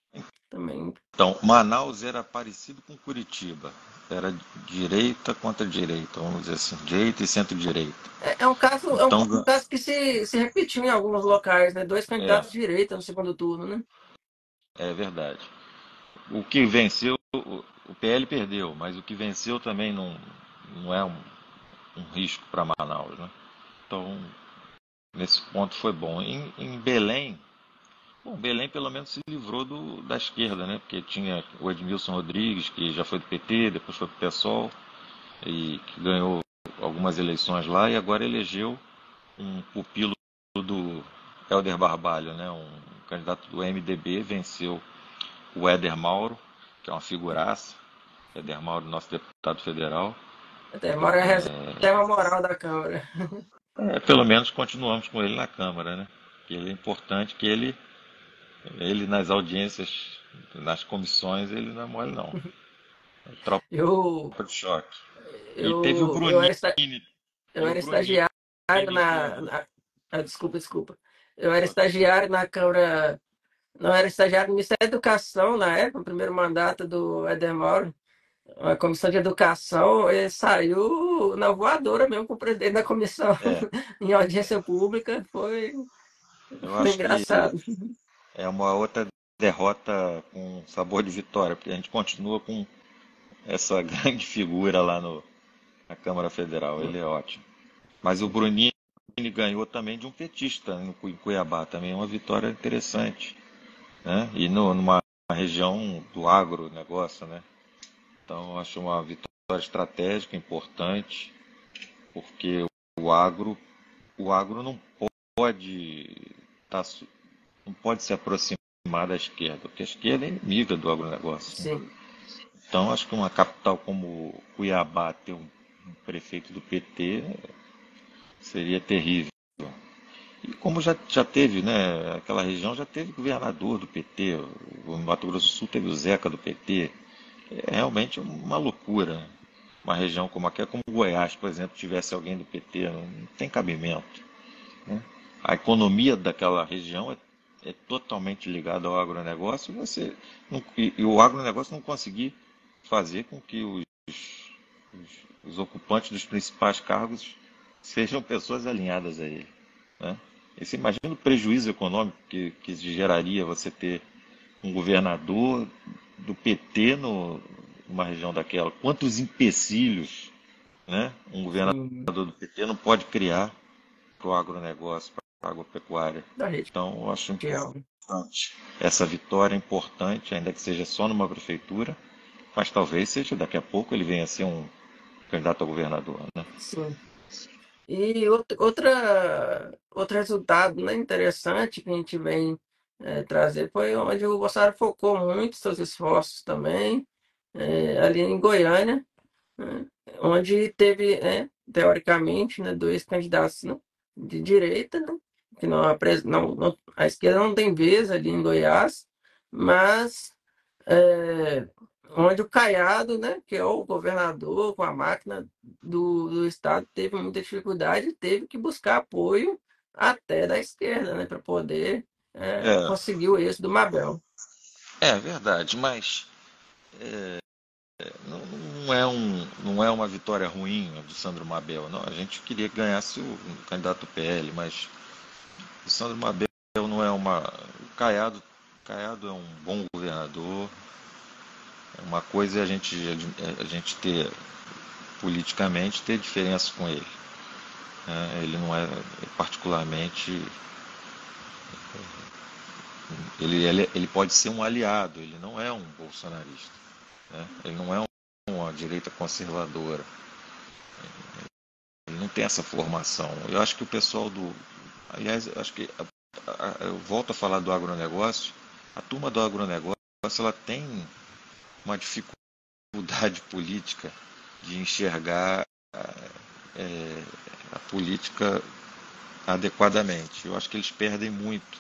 [SPEAKER 1] também.
[SPEAKER 2] Então, Manaus era parecido com Curitiba. Era direita contra direita, vamos dizer assim, direita e centro-direita.
[SPEAKER 1] É um
[SPEAKER 2] Então,
[SPEAKER 1] caso que se repetiu em alguns locais, né? Dois
[SPEAKER 2] é,
[SPEAKER 1] candidatos de direita no segundo turno, né?
[SPEAKER 2] é verdade. O que venceu, o PL perdeu, mas o que venceu também não é um risco para Manaus, né? Então, nesse ponto foi bom. Em Belém, bom, Belém pelo menos se livrou da esquerda, né? Porque tinha o Edmilson Rodrigues, que já foi do PT, depois foi pro PSOL, e que ganhou algumas eleições lá, e agora elegeu um pupilo do Helder Barbalho, né? Um candidato do MDB, venceu o Éder Mauro, que é uma figuraça. Éder Mauro, nosso deputado federal.
[SPEAKER 1] Até mora a reserva moral da Câmara.
[SPEAKER 2] Pelo menos continuamos com ele na Câmara, né? Que ele é importante, que ele nas audiências, nas comissões, ele não é mole não. É tropa
[SPEAKER 1] Eu,
[SPEAKER 2] de choque. E teve o
[SPEAKER 1] eu, eu
[SPEAKER 2] Bruninho,
[SPEAKER 1] era, esta- eu
[SPEAKER 2] e o
[SPEAKER 1] era
[SPEAKER 2] Bruninho
[SPEAKER 1] estagiário
[SPEAKER 2] do...
[SPEAKER 1] desculpa. Eu era estagiário na Câmara. Não, era estagiário no Ministério da Educação na época, no primeiro mandato do Éder Mauro. A comissão de educação, ele saiu na voadora mesmo com o presidente da comissão
[SPEAKER 2] É,
[SPEAKER 1] em audiência pública.
[SPEAKER 2] eu
[SPEAKER 1] Foi
[SPEAKER 2] acho que
[SPEAKER 1] engraçado.
[SPEAKER 2] é uma outra derrota com sabor de vitória, porque a gente continua com essa grande figura lá na Câmara Federal, ele é ótimo. Mas o Bruninho ganhou também de um petista em Cuiabá, também é uma vitória interessante, né? E numa região do agronegócio, né? Então, eu acho uma vitória estratégica importante, porque o agro, o agro pode tá, não pode se aproximar da esquerda, porque a esquerda é inimiga do agronegócio, né?
[SPEAKER 1] Sim.
[SPEAKER 2] Então, acho que uma capital como Cuiabá ter um prefeito do PT seria terrível. E como já teve, né? Aquela região já teve governador do PT, o Mato Grosso do Sul teve o Zeca do PT. É realmente uma loucura. Uma região como aqui, como Goiás, por exemplo, tivesse alguém do PT, não tem cabimento, né? A economia daquela região é totalmente ligada ao agronegócio e o agronegócio não conseguir fazer com que os ocupantes dos principais cargos sejam pessoas alinhadas a ele, né? E você imagina o prejuízo econômico que geraria você ter um governador do PT numa região daquela. Quantos empecilhos, né, um governador
[SPEAKER 1] Sim,
[SPEAKER 2] do PT não pode criar para o agronegócio, para a agropecuária.
[SPEAKER 1] da
[SPEAKER 2] Então, eu acho
[SPEAKER 1] região.
[SPEAKER 2] importante essa vitória, é importante, ainda que seja só numa prefeitura, mas talvez seja daqui a pouco ele venha a ser um candidato a governador, né?
[SPEAKER 1] Sim. E outro resultado, né, interessante que a gente vem trazer foi onde o Bolsonaro focou muito seus esforços também, ali em Goiânia, né, onde teve, teoricamente, né, dois candidatos, né, de direita, né, que a esquerda não tem vez ali em Goiás, mas é, onde o Caiado, né, que é o governador com a máquina do estado, teve muita dificuldade, teve que buscar apoio até da esquerda, né, para poder
[SPEAKER 2] É,
[SPEAKER 1] conseguir o êxito do Mabel.
[SPEAKER 2] é verdade, mas não é uma vitória ruim a do Sandro Mabel. Não, a gente queria que ganhasse o candidato PL, mas o Sandro Mabel não é uma. O Caiado é um bom governador. Uma coisa é a gente ter, politicamente, ter diferença com ele, né? Ele não é particularmente. Ele pode ser um aliado, ele não é um bolsonarista, né? Ele não é uma direita conservadora. Ele não tem essa formação. Eu acho que o pessoal do. Aliás, eu acho que. Eu volto a falar do agronegócio. A turma do agronegócio ela tem uma dificuldade política de enxergar é, a política adequadamente. Eu acho que eles perdem muito.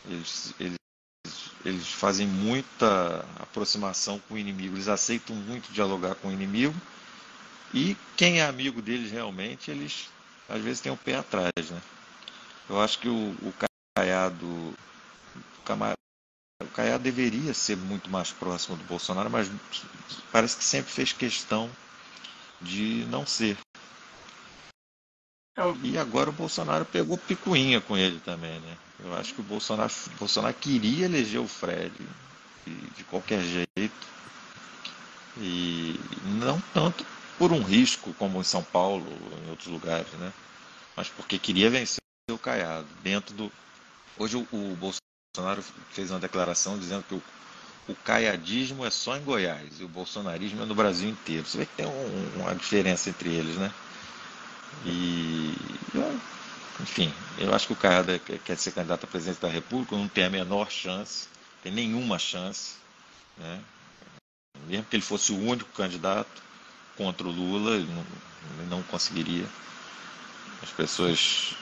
[SPEAKER 2] Eles, eles fazem muita aproximação com o inimigo. Eles aceitam muito dialogar com o inimigo. E quem é amigo deles realmente, eles às vezes têm o pé atrás, né? Eu acho que o Caiado, o Caiado deveria ser muito mais próximo do Bolsonaro, mas parece que sempre fez questão de não ser.
[SPEAKER 1] Então,
[SPEAKER 2] E agora o Bolsonaro pegou picuinha com ele também, né? Eu acho que o Bolsonaro queria eleger o Fred de qualquer jeito, e não tanto por um risco como em São Paulo ou em outros lugares, né? Mas porque queria vencer o Caiado. Hoje o Bolsonaro fez uma declaração dizendo que o caiadismo é só em Goiás e o bolsonarismo é no Brasil inteiro. Você vê que tem uma diferença entre eles, né? E Enfim, eu acho que o Caiado quer ser candidato à presidência da República, não tem a menor chance, tem nenhuma chance, né? Mesmo que ele fosse o único candidato contra o Lula, ele não conseguiria. As pessoas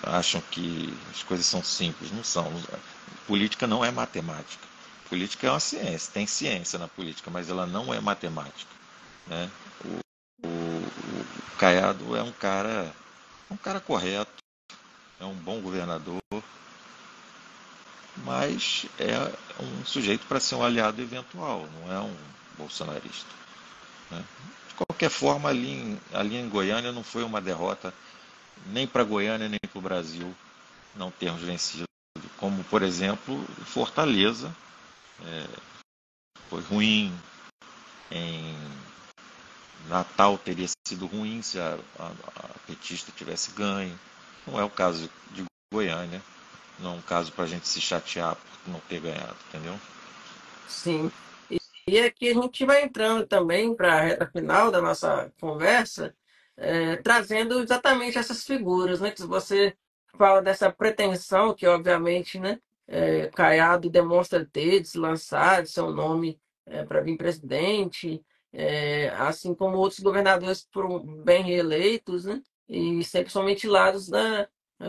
[SPEAKER 2] acham que as coisas são simples, não são. Política não é matemática. Política é uma ciência, tem ciência na política, mas ela não é matemática, né? O Caiado é um cara correto, é um bom governador, mas é um sujeito para ser um aliado eventual, não é um bolsonarista, né? De qualquer forma, ali em Goiânia não foi uma derrota nem para Goiânia nem para o Brasil não termos vencido. Como, por exemplo, Fortaleza foi ruim, em Natal teria sido ruim se a petista tivesse ganho. Não é o caso de Goiânia, não é um caso para a gente se chatear por não ter ganhado, entendeu?
[SPEAKER 1] Sim. E aqui a gente vai entrando também para a reta final da nossa conversa, trazendo exatamente essas figuras, né? Que você fala dessa pretensão que, obviamente, né, Caiado demonstra ter de se lançar de seu nome para vir presidente, assim como outros governadores que foram bem reeleitos, né? E sempre são ventilados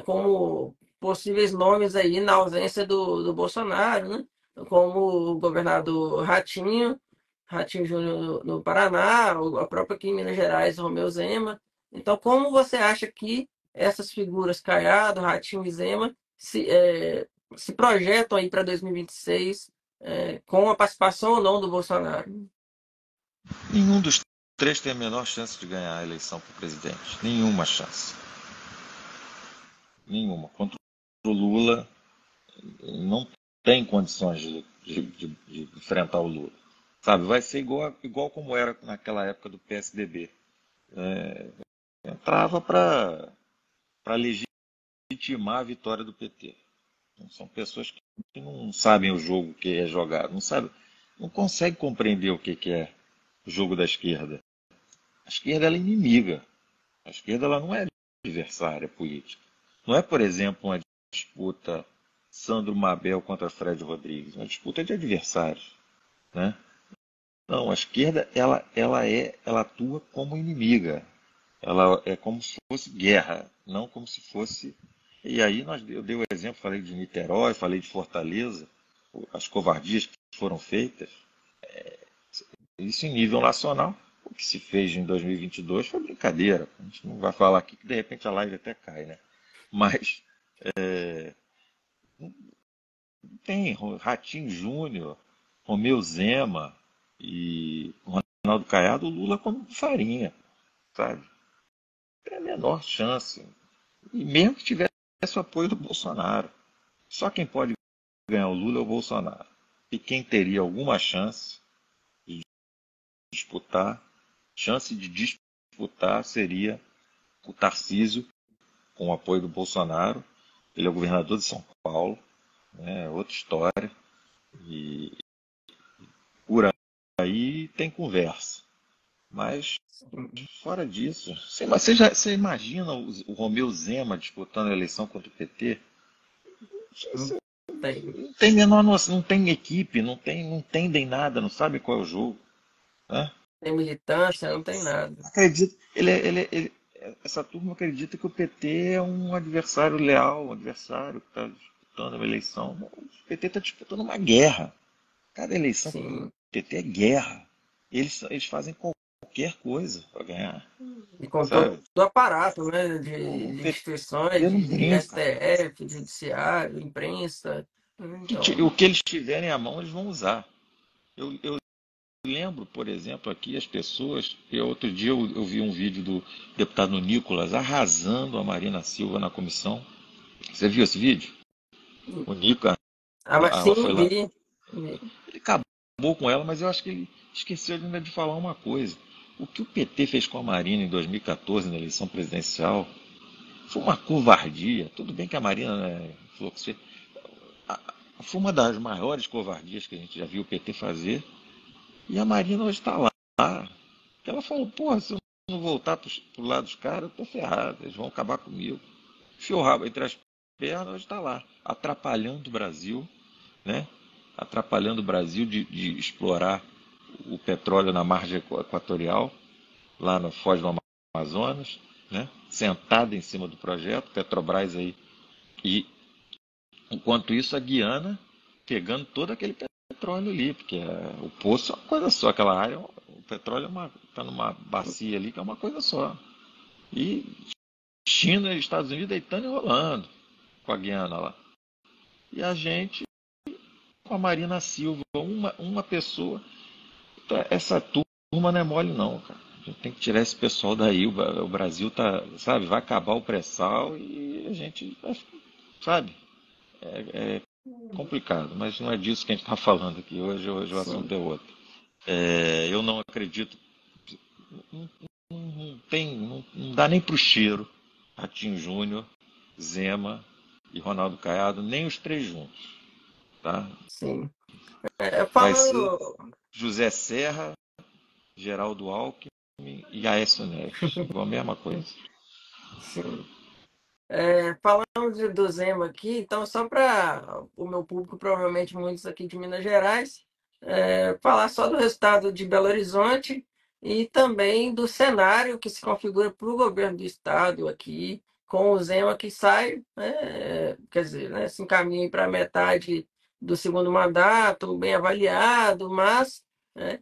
[SPEAKER 1] como possíveis nomes aí na ausência do Bolsonaro, né? Como o governador Ratinho, Ratinho Júnior no Paraná, a própria aqui em Minas Gerais, Romeu Zema. Então, como você acha que essas figuras, Caiado, Ratinho e Zema, se projetam aí para 2026, com a participação ou não do Bolsonaro?
[SPEAKER 2] Nenhum dos três tem a menor chance de ganhar a eleição para presidente. Nenhuma chance. Nenhuma. Contra o Lula, não tem condições de enfrentar o Lula. Sabe, vai ser igual como era naquela época do PSDB. Entrava para legitimar a vitória do PT. Então, são pessoas que não sabem o jogo que é jogado, não sabem, não conseguem compreender o que é o jogo da esquerda. A esquerda ela é inimiga. A esquerda ela não é adversária política. Não é, por exemplo, uma disputa Sandro Mabel contra Fred Rodrigues, uma disputa de adversários, né? Não, a esquerda ela atua como inimiga. Ela é como se fosse guerra, não como se fosse. E aí eu dei o exemplo, falei de Niterói, falei de Fortaleza, as covardias que foram feitas. Isso em nível nacional. O que se fez em 2022 foi brincadeira. A gente não vai falar aqui que de repente a live até cai, né? Mas tem Ratinho Júnior, Romeu Zema e Ronaldo Caiado, o Lula como farinha, sabe? Tem a menor chance. E mesmo que tivesse o apoio do Bolsonaro. Só quem pode ganhar o Lula é o Bolsonaro. E quem teria alguma chance de disputar, chance de disputar seria o Tarcísio, com o apoio do Bolsonaro. Ele é o governador de São Paulo, né? Outra história. E por aí tem conversa. Mas fora disso, você imagina o Romeu Zema disputando a eleição contra o PT?
[SPEAKER 1] Não
[SPEAKER 2] Você
[SPEAKER 1] tem,
[SPEAKER 2] não tem menor noção, não tem equipe, não entendem nada, não sabem qual é o jogo, né?
[SPEAKER 1] tem militância, não tem nada.
[SPEAKER 2] Acredita, essa turma acredita que o PT é um adversário leal, um adversário que está disputando uma eleição. O PT está disputando uma guerra. Cada eleição para o
[SPEAKER 1] Sim.
[SPEAKER 2] PT é guerra. Eles fazem qualquer coisa para ganhar,
[SPEAKER 1] E com todo
[SPEAKER 2] sabe?
[SPEAKER 1] o aparato, né,
[SPEAKER 2] O
[SPEAKER 1] de
[SPEAKER 2] PT
[SPEAKER 1] instituições,
[SPEAKER 2] não
[SPEAKER 1] de
[SPEAKER 2] brinca.
[SPEAKER 1] STF, judiciário, imprensa.
[SPEAKER 2] O
[SPEAKER 1] Então,
[SPEAKER 2] que eles tiverem à mão, eles vão usar. Eu lembro, por exemplo, aqui as pessoas, que outro dia eu vi um vídeo do deputado Nicolas arrasando a Marina Silva na comissão. Você viu esse vídeo? O Nico,
[SPEAKER 1] mas
[SPEAKER 2] ela foi
[SPEAKER 1] sim,
[SPEAKER 2] lá,
[SPEAKER 1] vi.
[SPEAKER 2] ele acabou com ela, mas eu acho que ele esqueceu ainda de falar uma coisa. O que o PT fez com a Marina em 2014, na eleição presidencial, foi uma covardia. Tudo bem que a Marina, né, falou que foi uma das maiores covardias que a gente já viu o PT fazer. E a Marina hoje está lá. Ela falou, porra, se eu não voltar pro lado dos caras, eu tô ferrado, eles vão acabar comigo. Enfiou o rabo entre as pernas, hoje está lá, atrapalhando o Brasil, né? Atrapalhando o Brasil de explorar o petróleo na margem equatorial, lá na Foz do Amazonas, né? Sentado em cima do projeto, Petrobras aí. E, enquanto isso, a Guiana pegando todo aquele petróleo ali, porque o poço é uma coisa só, aquela área, o petróleo está numa bacia ali que é uma coisa só. E China e Estados Unidos deitando e rolando com a Guiana lá. E a gente com a Marina Silva, uma pessoa. Essa turma não é mole não, cara. A gente tem que tirar esse pessoal daí. O Brasil tá, sabe, vai acabar o pré-sal e a gente, sabe, complicado. Mas não é disso que a gente está falando aqui hoje. Hoje o assunto
[SPEAKER 1] Sim,
[SPEAKER 2] é outro. Eu não acredito, não tem, não dá nem pro cheiro. Ratinho Júnior, Zema e Ronaldo Caiado, nem os três juntos, tá?
[SPEAKER 1] sim.
[SPEAKER 2] Vai ser
[SPEAKER 1] Falando,
[SPEAKER 2] José Serra, Geraldo Alckmin e Aécio Neves. Igual a mesma coisa.
[SPEAKER 1] sim. Falando do Zema aqui, então, só para o meu público, provavelmente muitos aqui de Minas Gerais, falar só do resultado de Belo Horizonte e também do cenário que se configura para o governo do estado aqui, com o Zema que sai, né, quer dizer, né, se encaminha para metade do segundo mandato, bem avaliado, mas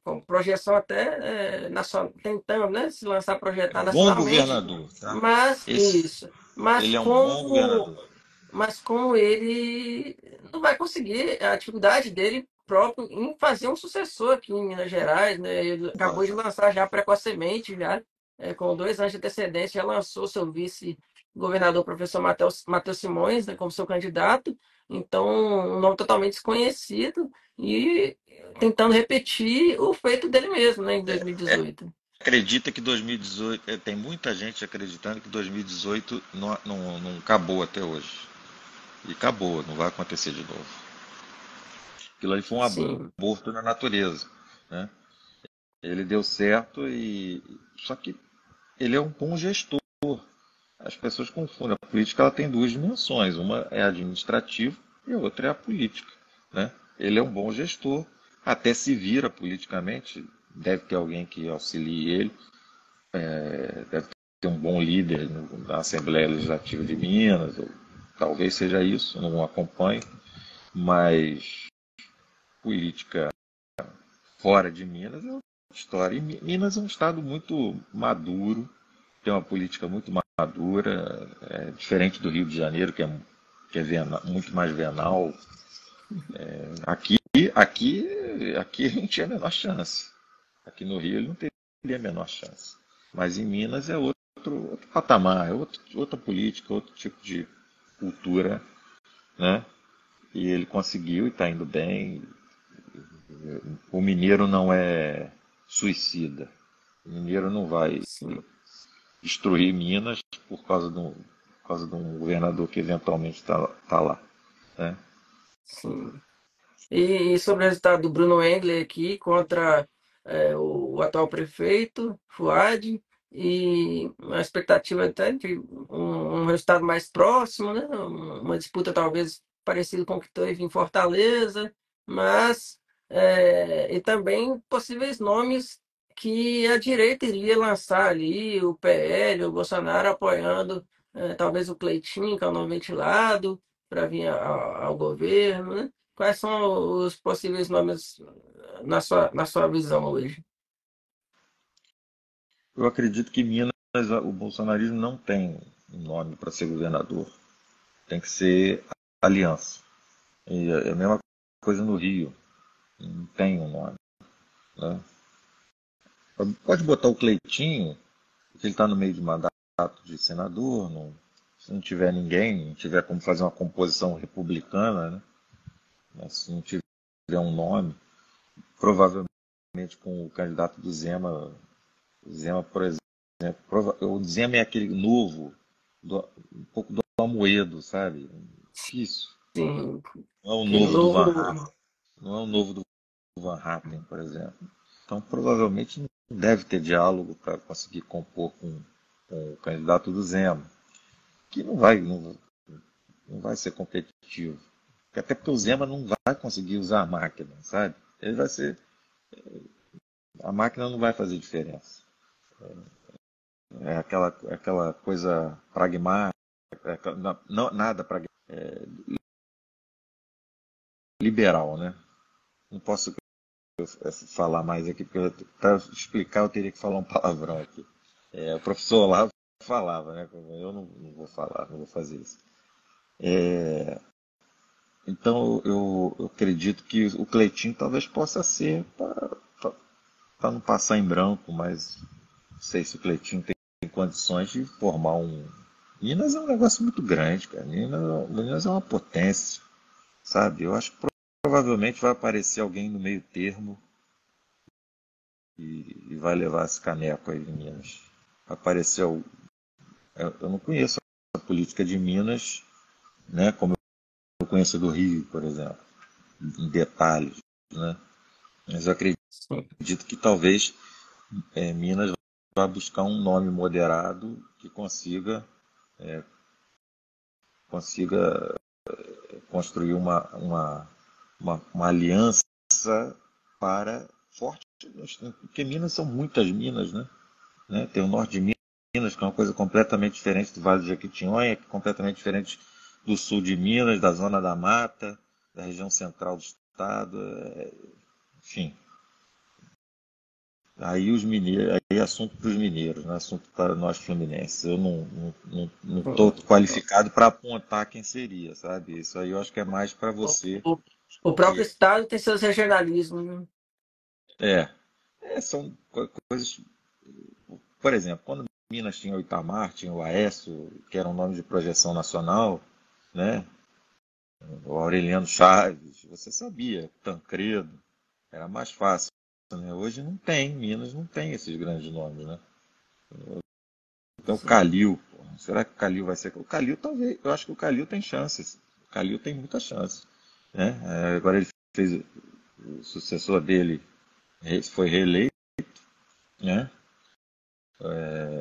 [SPEAKER 1] com projeção até nacional, tentando, né, se lançar, projetar
[SPEAKER 2] Bom
[SPEAKER 1] nacionalmente,
[SPEAKER 2] governador, tá?
[SPEAKER 1] mas
[SPEAKER 2] Esse,
[SPEAKER 1] isso. Mas
[SPEAKER 2] ele é um bom
[SPEAKER 1] como,
[SPEAKER 2] governador.
[SPEAKER 1] mas como ele não vai conseguir a atividade dele próprio em fazer um sucessor aqui em Minas Gerais, né? Ele acabou de
[SPEAKER 2] Vai.
[SPEAKER 1] lançar já precocemente, já, com 2 anos de antecedência, já lançou seu vice-governador, professor Matheus Simões, né, como seu candidato. Então, um nome totalmente desconhecido e tentando repetir o feito dele mesmo, né, em 2018.
[SPEAKER 2] Acredita que 2018, tem muita gente acreditando que 2018 não acabou até hoje. E acabou, não vai acontecer de novo. Aquilo ali foi um
[SPEAKER 1] Sim,
[SPEAKER 2] aborto na natureza, né? Ele deu certo e só que ele é um bom gestor. As pessoas confundem. A política ela tem duas dimensões. Uma é a administrativa e a outra é a política, né? Ele é um bom gestor, até se vira politicamente. Deve ter alguém que auxilie ele, deve ter um bom líder na Assembleia Legislativa de Minas. Talvez seja isso, não acompanho, mas política fora de Minas é outra história. E Minas é um estado muito maduro, tem uma política muito madura, diferente do Rio de Janeiro, que é muito mais venal. Aqui, aqui, aqui a gente tinha a menor chance. Aqui no Rio ele não teria a menor chance. Mas em Minas é outro patamar, outra política, outro tipo de cultura, né? E ele conseguiu e está indo bem. O mineiro não é suicida. O mineiro não vai
[SPEAKER 1] sim,
[SPEAKER 2] destruir Minas por causa de um governador que eventualmente está lá, né?
[SPEAKER 1] sim. E sobre o resultado do Bruno Engler aqui contra o atual prefeito, Fuad, e a expectativa até de um resultado mais próximo, né? Uma disputa talvez parecida com o que teve em Fortaleza, mas e também possíveis nomes que a direita iria lançar ali, o PL, o Bolsonaro apoiando talvez o Cleitinho, que é o nome ventilado, para vir ao governo, né? Quais são os possíveis nomes na sua visão hoje?
[SPEAKER 2] Eu acredito que Minas, o bolsonarismo não tem um nome para ser governador. Tem que ser aliança. E é a mesma coisa no Rio. Não tem um nome, né? Pode botar o Cleitinho, porque ele está no meio de mandato de senador. Se não tiver ninguém, não tiver como fazer uma composição republicana, né? Mas se não tiver um nome, provavelmente com o candidato do Zema, o Zema, por exemplo, o Zema é aquele novo, um pouco do Amoedo, sabe? Difícil.
[SPEAKER 1] Sim,
[SPEAKER 2] Não é o
[SPEAKER 1] aquele
[SPEAKER 2] novo do Van
[SPEAKER 1] novo.
[SPEAKER 2] Hatten, não é o novo do Van Hatten, por exemplo. Então, provavelmente não deve ter diálogo para conseguir compor com o candidato do Zema. que não vai ser competitivo. Até porque o Zema não vai conseguir usar a máquina, sabe? Ele vai ser. A máquina não vai fazer diferença. É aquela coisa pragmática, não, nada pragmática, liberal, né? Não posso falar mais aqui, porque para explicar eu teria que falar um palavrão aqui. O professor Olavo falava, né? Eu não vou falar, não vou fazer isso. Então eu acredito que o Cleitinho talvez possa ser para não passar em branco, mas não sei se o Cleitinho tem condições de formar um. Minas é um negócio muito grande, cara. Minas é uma potência, sabe? Eu acho que provavelmente vai aparecer alguém no meio termo e vai levar esse caneco aí em Minas. Apareceu. Eu não conheço a política de Minas, né? Como eu conheço a do Rio, por exemplo, em detalhes, né? Mas eu
[SPEAKER 1] Sim.
[SPEAKER 2] acredito que talvez Minas vá buscar um nome moderado que consiga construir uma aliança para forte, porque Minas são muitas minas, né? Tem o norte de Minas, que é uma coisa completamente diferente do Vale do Jequitinhonha, que é completamente diferente do sul de Minas, da zona da mata, da região central do estado, enfim. Aí os mineiros, aí é assunto para os mineiros, não é assunto para nós fluminenses. Eu não estou qualificado para apontar quem seria, sabe? Isso aí eu acho que é mais para
[SPEAKER 1] O,
[SPEAKER 2] você
[SPEAKER 1] o- o próprio
[SPEAKER 2] que
[SPEAKER 1] estado tem seus regionalismos, né?
[SPEAKER 2] é, são coisas. Por exemplo, quando Minas tinha o Itamar, tinha o Aécio, que era um nome de projeção nacional, né? O Aureliano Chaves, você sabia, Tancredo, era mais fácil, né? Hoje não tem, Minas não tem esses grandes nomes, né? Então,
[SPEAKER 1] Sim.
[SPEAKER 2] Calil, pô, será que o Calil vai ser? O Calil talvez, eu acho que o Calil tem chances. O Calil tem muita chance, né? Agora ele fez, o sucessor dele foi reeleito, né?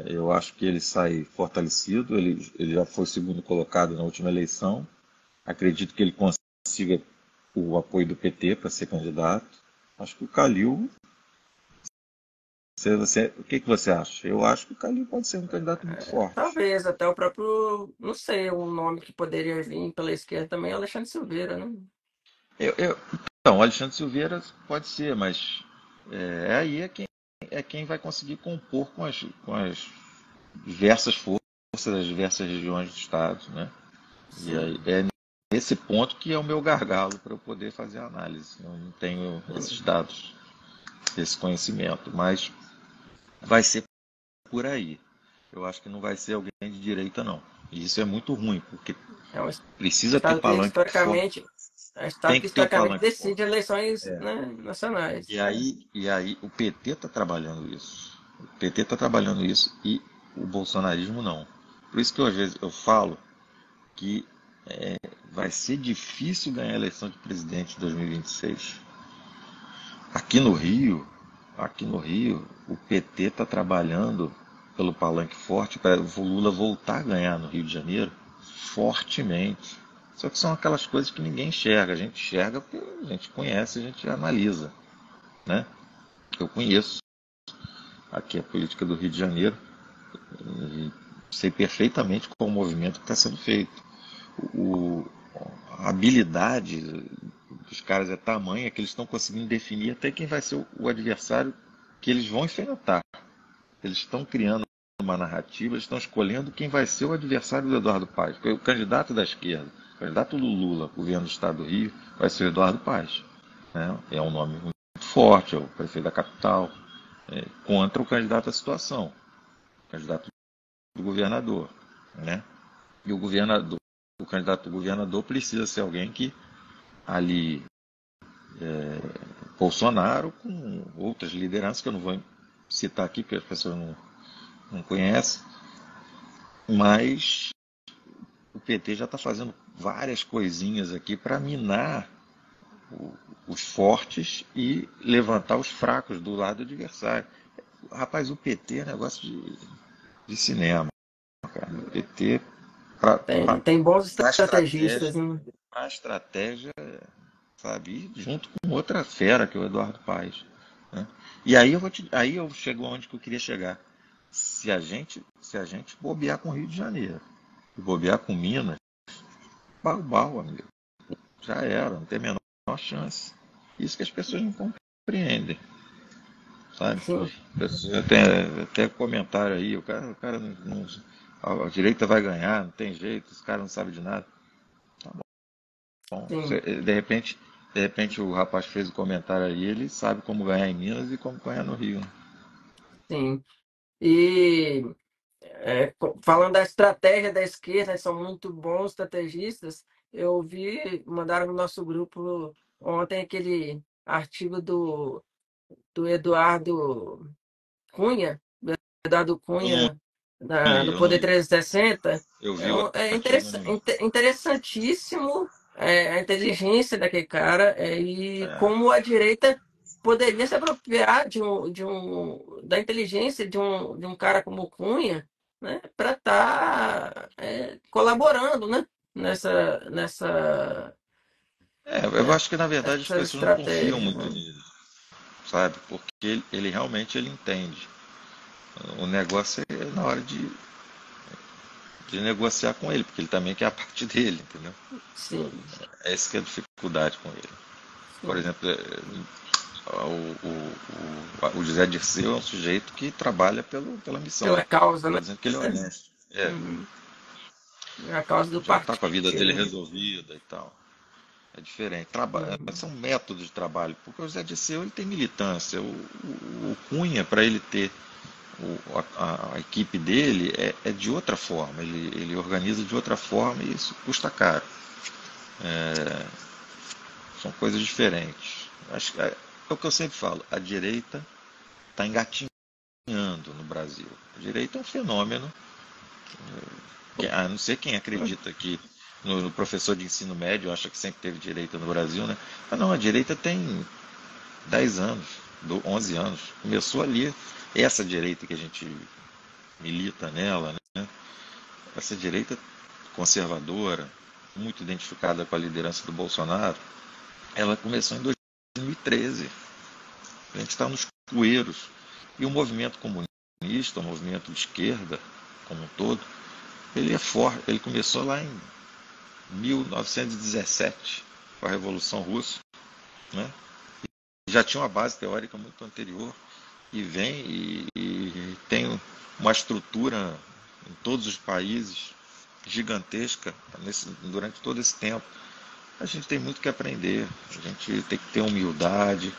[SPEAKER 2] Eu acho que ele sai fortalecido, ele já foi segundo colocado na última eleição. Acredito que ele consiga o apoio do PT para ser candidato. Acho que o Calil, o que você acha? Eu acho que o Calil pode ser um candidato muito forte.
[SPEAKER 1] Talvez até o próprio, não sei, um nome que poderia vir pela esquerda também é Alexandre Silveira, né?
[SPEAKER 2] Então, o Alexandre Silveira pode ser, mas aí é quem vai conseguir compor com as diversas forças das diversas regiões do Estado, né? E
[SPEAKER 1] Sim.
[SPEAKER 2] aí é nesse ponto que é o meu gargalo para eu poder fazer a análise. Eu não tenho esses dados, esse conhecimento, mas vai ser por aí. Eu acho que não vai ser alguém de direita, não. E isso é muito ruim, porque
[SPEAKER 1] É um
[SPEAKER 2] precisa ter
[SPEAKER 1] estado que
[SPEAKER 2] palanque forte.
[SPEAKER 1] historicamente, é um estado
[SPEAKER 2] Tem
[SPEAKER 1] que
[SPEAKER 2] que ter o
[SPEAKER 1] historicamente
[SPEAKER 2] palanque
[SPEAKER 1] decide
[SPEAKER 2] forte.
[SPEAKER 1] eleições, né, nacionais.
[SPEAKER 2] E aí o PT está trabalhando isso. O PT está trabalhando isso e o bolsonarismo não. Por isso que às vezes eu falo que vai ser difícil ganhar a eleição de presidente em 2026. Aqui no Rio, aqui no Rio, o PT está trabalhando pelo palanque forte para o Lula voltar a ganhar no Rio de Janeiro fortemente. Só que são aquelas coisas que ninguém enxerga. A gente enxerga porque a gente conhece, a gente analisa, né? Eu conheço aqui a política do Rio de Janeiro e sei perfeitamente qual o movimento que está sendo feito. O, a habilidade dos caras é tamanha que eles estão conseguindo definir até quem vai ser o adversário que eles vão enfrentar. Eles estão criando uma narrativa, eles estão escolhendo quem vai ser o adversário do Eduardo Paes. Porque o candidato da esquerda, o candidato do Lula, o governo do estado do Rio, vai ser o Eduardo Paes. Né? É um nome muito forte, é o prefeito da capital, contra o candidato à situação, o candidato do governador. Né? E o candidato do governador precisa ser alguém que ali Bolsonaro com outras lideranças que eu não vou citar aqui porque as pessoas não conhecem, mas o PT já está fazendo várias coisinhas aqui para minar os fortes e levantar os fracos do lado adversário. Rapaz, o PT é negócio de cinema, cara. O PT Para
[SPEAKER 1] Tem bons
[SPEAKER 2] a
[SPEAKER 1] estrategistas,
[SPEAKER 2] estratégia,
[SPEAKER 1] né?
[SPEAKER 2] a estratégia, sabe, e junto com outra fera, que é o Eduardo Paes, né? E aí aí eu chego onde que eu queria chegar. Se a gente bobear com o Rio de Janeiro e bobear com Minas, bau, amigo, já era, não tem a menor chance. Isso que as pessoas não compreendem, sabe?
[SPEAKER 1] Sim,
[SPEAKER 2] Tem até comentário aí, o cara a direita vai ganhar, não tem jeito, esse cara não sabe de nada. Tá bom.
[SPEAKER 1] sim,
[SPEAKER 2] De repente o rapaz fez o comentário aí, ele sabe como ganhar em Minas e como ganhar no Rio, né?
[SPEAKER 1] sim. E falando da estratégia da esquerda, são muito bons estrategistas. Eu vi, mandaram no nosso grupo ontem aquele artigo do Eduardo
[SPEAKER 2] Eu
[SPEAKER 1] Cunha, do
[SPEAKER 2] eu não
[SPEAKER 1] Poder
[SPEAKER 2] li.
[SPEAKER 1] 360.
[SPEAKER 2] Eu vi o
[SPEAKER 1] É
[SPEAKER 2] artigo, mas não li.
[SPEAKER 1] interessantíssimo, a inteligência daquele cara, e
[SPEAKER 2] É,
[SPEAKER 1] como a direita poderia se apropriar da inteligência de um cara como o Cunha, né, para estar colaborando, né,
[SPEAKER 2] eu acho que na verdade as
[SPEAKER 1] nessas
[SPEAKER 2] pessoas não confiam
[SPEAKER 1] estratégias,
[SPEAKER 2] muito
[SPEAKER 1] né?
[SPEAKER 2] nele, sabe? Porque ele realmente ele entende. O negócio é na hora de negociar com ele, porque ele também quer a parte dele, entendeu?
[SPEAKER 1] Sim,
[SPEAKER 2] Essa que é a dificuldade com ele. Por
[SPEAKER 1] sim.
[SPEAKER 2] exemplo, o José Dirceu é um sujeito que trabalha pela missão.
[SPEAKER 1] Pela causa,
[SPEAKER 2] Estou
[SPEAKER 1] né?
[SPEAKER 2] dizendo que ele é honesto.
[SPEAKER 1] Uhum. A causa do
[SPEAKER 2] Já está com a vida dele
[SPEAKER 1] partido, né?
[SPEAKER 2] resolvida e tal. É diferente.
[SPEAKER 1] Uhum.
[SPEAKER 2] São métodos de trabalho. Porque o José Dirceu ele tem militância. O Cunha, para ele ter a equipe dele, é de outra forma. Ele organiza de outra forma e isso custa caro. São coisas diferentes. Acho que é o que eu sempre falo. A direita está engatinhando no Brasil. A direita é um fenômeno. A não ser quem acredita que no professor de ensino médio acha que sempre teve direita no Brasil, né? Mas não, a direita tem 10 anos, 11 anos. Começou ali. Essa direita que a gente milita nela, né? Essa direita conservadora, muito identificada com a liderança do Bolsonaro, ela começou em 2013. A gente está nos poeiros. E o movimento comunista, o movimento de esquerda, como um todo, ele é forte. Ele começou lá em 1917, com a Revolução Russa, né? Já tinha uma base teórica muito anterior e vem e tem uma estrutura em todos os países gigantesca durante todo esse tempo. A gente tem muito que aprender, a gente tem que ter humildade,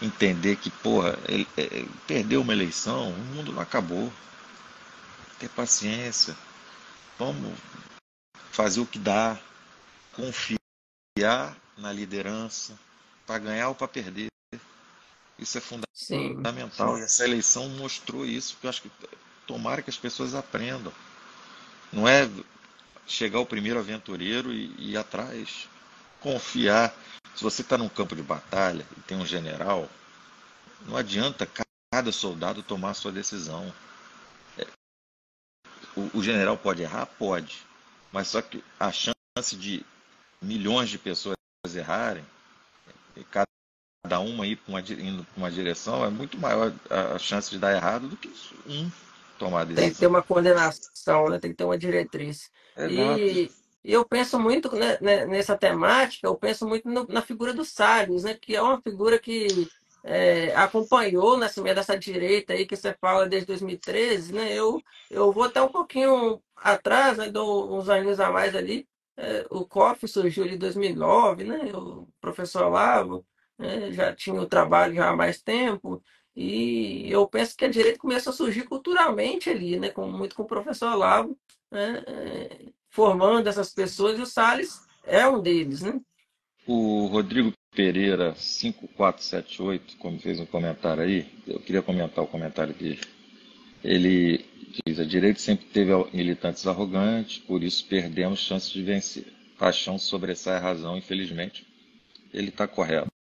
[SPEAKER 2] entender que, porra, ele perdeu uma eleição, o mundo não acabou. Ter paciência, vamos fazer o que dá, confiar na liderança, para ganhar ou para perder. Isso é
[SPEAKER 1] Sim,
[SPEAKER 2] fundamental. E essa eleição mostrou isso, porque eu acho que tomara que as pessoas aprendam. Não é chegar o primeiro aventureiro e ir atrás. Confiar. Se você está num campo de batalha e tem um general, não adianta cada soldado tomar a sua decisão. O general pode errar? Pode. Mas só que a chance de milhões de pessoas errarem, cada uma indo para uma direção, é muito maior a chance de dar errado do que um tomar a
[SPEAKER 1] tem que ter
[SPEAKER 2] decisão.
[SPEAKER 1] uma coordenação, né? Tem que ter uma diretriz.
[SPEAKER 2] Exato.
[SPEAKER 1] E eu penso muito, nessa temática, eu penso muito na figura do Salles, né? Que é uma figura que acompanhou o nascimento dessa direita aí que você fala desde 2013, né? Eu vou até um pouquinho atrás, né? Dou uns aninhos a mais ali. O COF surgiu ali em 2009, né? O professor Olavo, já tinha o trabalho já há mais tempo. E eu penso que a direita começou a surgir culturalmente ali, né? Muito com o professor Olavo, né? Formando essas pessoas, e o Salles é um deles, né?
[SPEAKER 2] O Rodrigo Pereira 5478, como fez um comentário aí, eu queria comentar o comentário dele. Ele diz: a direita sempre teve militantes arrogantes, por isso perdemos chances de vencer. Paixão sobressai a razão, infelizmente. Ele está correto.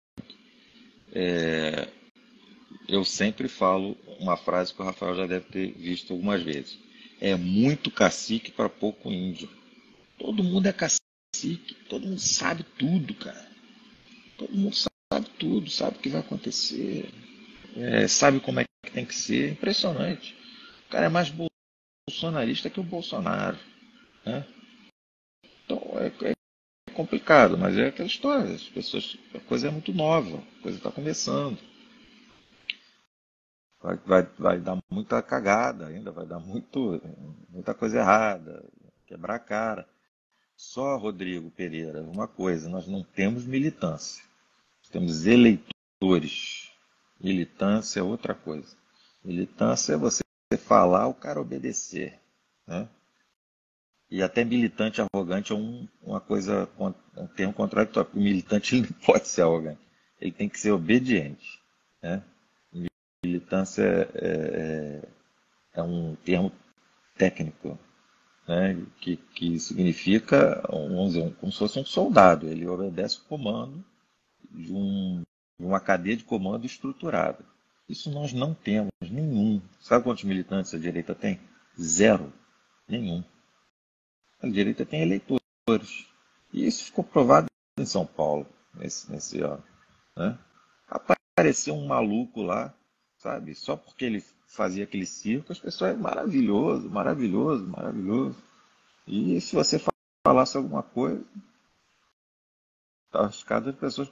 [SPEAKER 2] Eu sempre falo uma frase que o Rafael já deve ter visto algumas vezes: é muito cacique para pouco índio. Todo mundo é cacique, todo mundo sabe tudo, cara. Todo mundo sabe tudo, sabe o que vai acontecer, sabe como é que tem que ser. Impressionante. O cara é mais bolsonarista que o Bolsonaro, né? Então é complicado, mas é aquela história. As pessoas, a coisa é muito nova, a coisa está começando. Vai dar muita cagada ainda, vai dar muita coisa errada, quebrar a cara. Só, Rodrigo Pereira, uma coisa, nós não temos militância, temos eleitores. Militância é outra coisa. Militância é você falar, o cara obedecer, né? E até militante arrogante é uma coisa, um termo contraditório, porque o militante ele não pode ser arrogante, ele tem que ser obediente, né? Militância é um termo técnico, né? Que significa, vamos dizer, como se fosse um soldado, ele obedece o comando de, de uma cadeia de comando estruturada. Isso nós não temos nenhum. Sabe quantos militantes a direita tem? Zero. Nenhum. A direita tem eleitores. E isso ficou provado em São Paulo, nesse ano. Né? Apareceu um maluco lá, sabe? Só porque ele fazia aquele circo, as pessoas, maravilhoso, maravilhoso, maravilhoso. E se você falasse alguma coisa, está arriscado as pessoas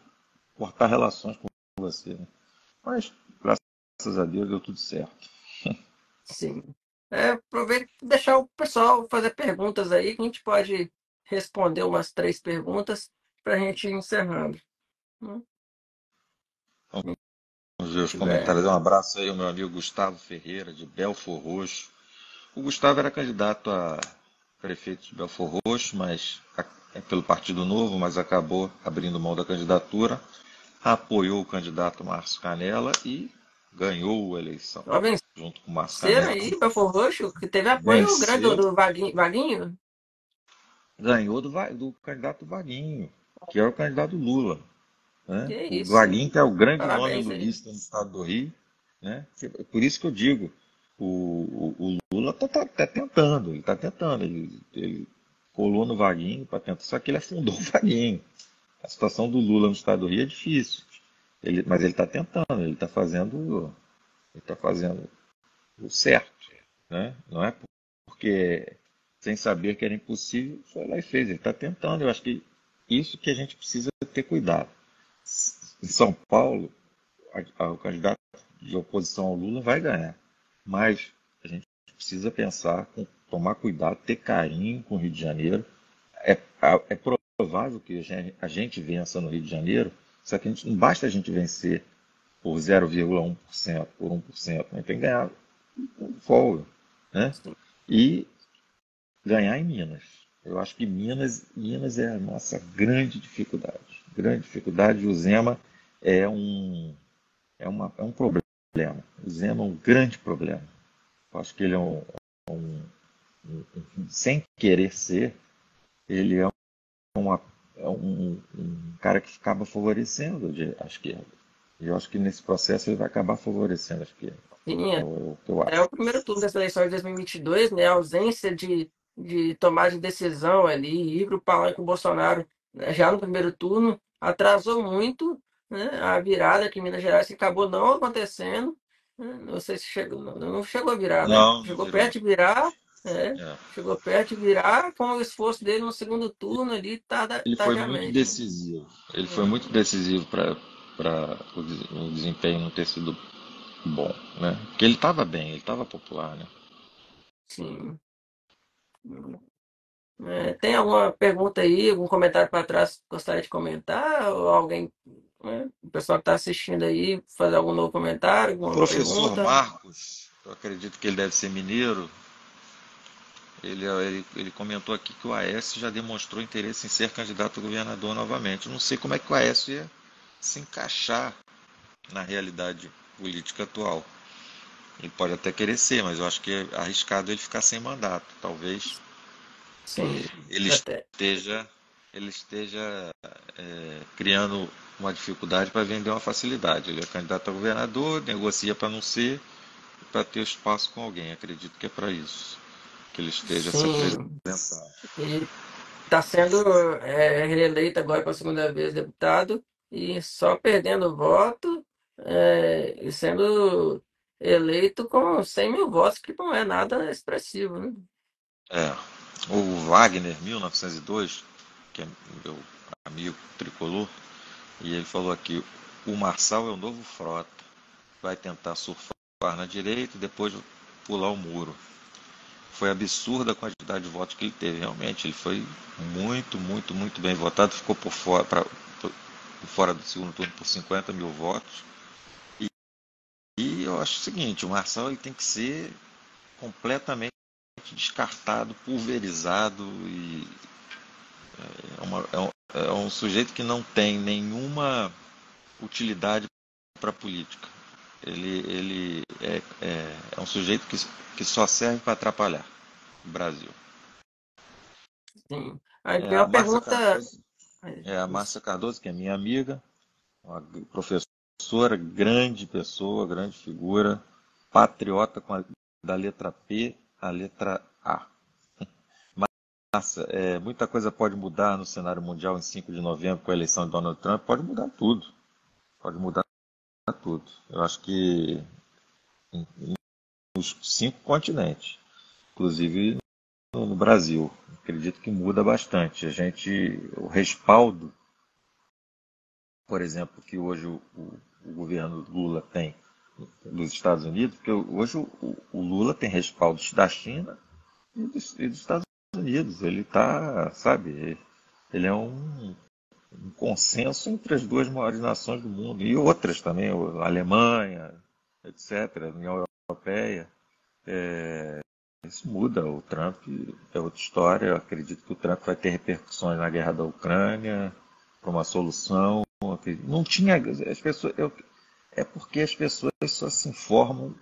[SPEAKER 2] cortar relações com você. Né? Mas, graças a Deus, deu tudo certo.
[SPEAKER 1] Sim. Aproveito e deixar o pessoal fazer perguntas aí, que a gente pode responder umas 3 perguntas para a gente ir encerrando. Né?
[SPEAKER 2] Vamos ver os
[SPEAKER 1] Tiver.
[SPEAKER 2] comentários. Um abraço aí ao meu amigo Gustavo Ferreira, de Belfor Roxo. O Gustavo era candidato a prefeito de Belfor Roxo, mas é pelo Partido Novo, mas acabou abrindo mão da candidatura, apoiou o candidato Márcio Canella e ganhou a eleição,
[SPEAKER 1] Ó,
[SPEAKER 2] junto com o Márcio
[SPEAKER 1] venceram
[SPEAKER 2] Canella.
[SPEAKER 1] aí, Belfor Roxo, que teve apoio grande do,
[SPEAKER 2] Venceu,
[SPEAKER 1] do Vaguinho.
[SPEAKER 2] ganhou do candidato Vaguinho, que é o candidato Lula.
[SPEAKER 1] Que
[SPEAKER 2] Né?
[SPEAKER 1] é
[SPEAKER 2] O
[SPEAKER 1] isso.
[SPEAKER 2] Vaguinho, que é o grande nome
[SPEAKER 1] Parabéns aí.
[SPEAKER 2] lulista no estado do Rio. Né? Por isso que eu digo, o Lula tá tentando, ele está tentando, ele colou no Vaguinho para tentar, só que ele afundou o Vaguinho. A situação do Lula no estado do Rio é difícil, mas ele está tentando, ele tá fazendo o certo. Né? Não é porque sem saber que era impossível, foi lá e fez, ele está tentando. Eu acho que isso que a gente precisa ter cuidado. Em São Paulo, o candidato de oposição ao Lula vai ganhar. Mas a gente precisa pensar, tomar cuidado, ter carinho com o Rio de Janeiro. É provável que a gente vença no Rio de Janeiro, só que não basta a gente vencer por 0,1%, por 1%, a gente tem que ganhar com folga. Né?
[SPEAKER 1] Sim.
[SPEAKER 2] E ganhar em Minas. Eu acho que Minas é a nossa grande dificuldade. Grande dificuldade. O Zema é um problema. O Zema é um grande problema. Eu acho que ele sem querer ser, ele é um cara que acaba favorecendo a esquerda. E eu acho que nesse processo ele vai acabar favorecendo a esquerda.
[SPEAKER 1] Sim,
[SPEAKER 2] É o que eu
[SPEAKER 1] é
[SPEAKER 2] acho.
[SPEAKER 1] o primeiro turno das eleições de 2022, né? A ausência de tomar de decisão ali, ir para o palanque com o Bolsonaro, né, já no primeiro turno, atrasou muito, né, a virada aqui em Minas Gerais, que acabou não acontecendo. Né? Não sei se chegou, não chegou a virar, né?
[SPEAKER 2] Não, não
[SPEAKER 1] Chegou
[SPEAKER 2] virou.
[SPEAKER 1] perto de virar, né?
[SPEAKER 2] É.
[SPEAKER 1] Chegou perto de virar, com o esforço dele no segundo turno ali,
[SPEAKER 2] Ele foi muito
[SPEAKER 1] tardiamente. Né?
[SPEAKER 2] decisivo. Ele foi muito decisivo para o desempenho não ter sido bom, né? Porque ele estava bem, ele estava popular, né?
[SPEAKER 1] Sim. Tem alguma pergunta aí, algum comentário para trás que gostaria de comentar? Ou alguém, né, o pessoal que está assistindo aí, fazer algum novo comentário,
[SPEAKER 2] O
[SPEAKER 1] alguma
[SPEAKER 2] professor
[SPEAKER 1] pergunta?
[SPEAKER 2] Marcos, eu acredito que ele deve ser mineiro, ele comentou aqui que o Aécio já demonstrou interesse em ser candidato a governador novamente. Eu não sei como é que o Aécio ia se encaixar na realidade política atual. Ele pode até querer ser, mas eu acho que é arriscado ele ficar sem mandato. Talvez
[SPEAKER 1] Sim,
[SPEAKER 2] ele
[SPEAKER 1] até.
[SPEAKER 2] esteja, criando uma dificuldade para vender uma facilidade. Ele é candidato a governador, negocia para não ser, para ter espaço com alguém. Acredito que é para isso que ele esteja se
[SPEAKER 1] Sim,
[SPEAKER 2] apresentando.
[SPEAKER 1] está sendo reeleito agora pela segunda vez deputado e só perdendo voto e sendo eleito com 100 mil votos, que não é nada expressivo, né?
[SPEAKER 2] É, o Wagner, 1902, que é meu amigo tricolor, e ele falou aqui, o Marçal é o novo Frota, vai tentar surfar na direita e depois pular o muro. Foi absurda a quantidade de votos que ele teve, realmente, ele foi muito, muito, muito bem votado, ficou por fora do segundo turno por 50 mil votos, e eu acho o seguinte, o Marçal ele tem que ser completamente descartado, pulverizado e é um sujeito que não tem nenhuma utilidade para a política. Ele é um sujeito que só serve para atrapalhar o Brasil.
[SPEAKER 1] Sim. Aí
[SPEAKER 2] É
[SPEAKER 1] vem
[SPEAKER 2] a
[SPEAKER 1] uma
[SPEAKER 2] Márcia
[SPEAKER 1] pergunta.
[SPEAKER 2] Cardoso, que é minha amiga, uma professora, grande pessoa, grande figura, patriota da letra P à letra A. Massa, muita coisa pode mudar no cenário mundial em 5 de novembro com a eleição de Donald Trump, pode mudar tudo. Pode mudar tudo. Eu acho que nos 5 continentes, inclusive no Brasil, acredito que muda bastante. O respaldo, por exemplo, que hoje o governo Lula tem dos Estados Unidos, porque hoje o Lula tem respaldos da China e dos Estados Unidos. Ele está, sabe, ele é um consenso entre as duas maiores nações do mundo e outras também, a Alemanha, etc., a União Europeia. Isso muda. O Trump é outra história. Eu acredito que o Trump vai ter repercussões na guerra da Ucrânia, para uma solução. Não tinha. As pessoas, é porque as pessoas só se informam,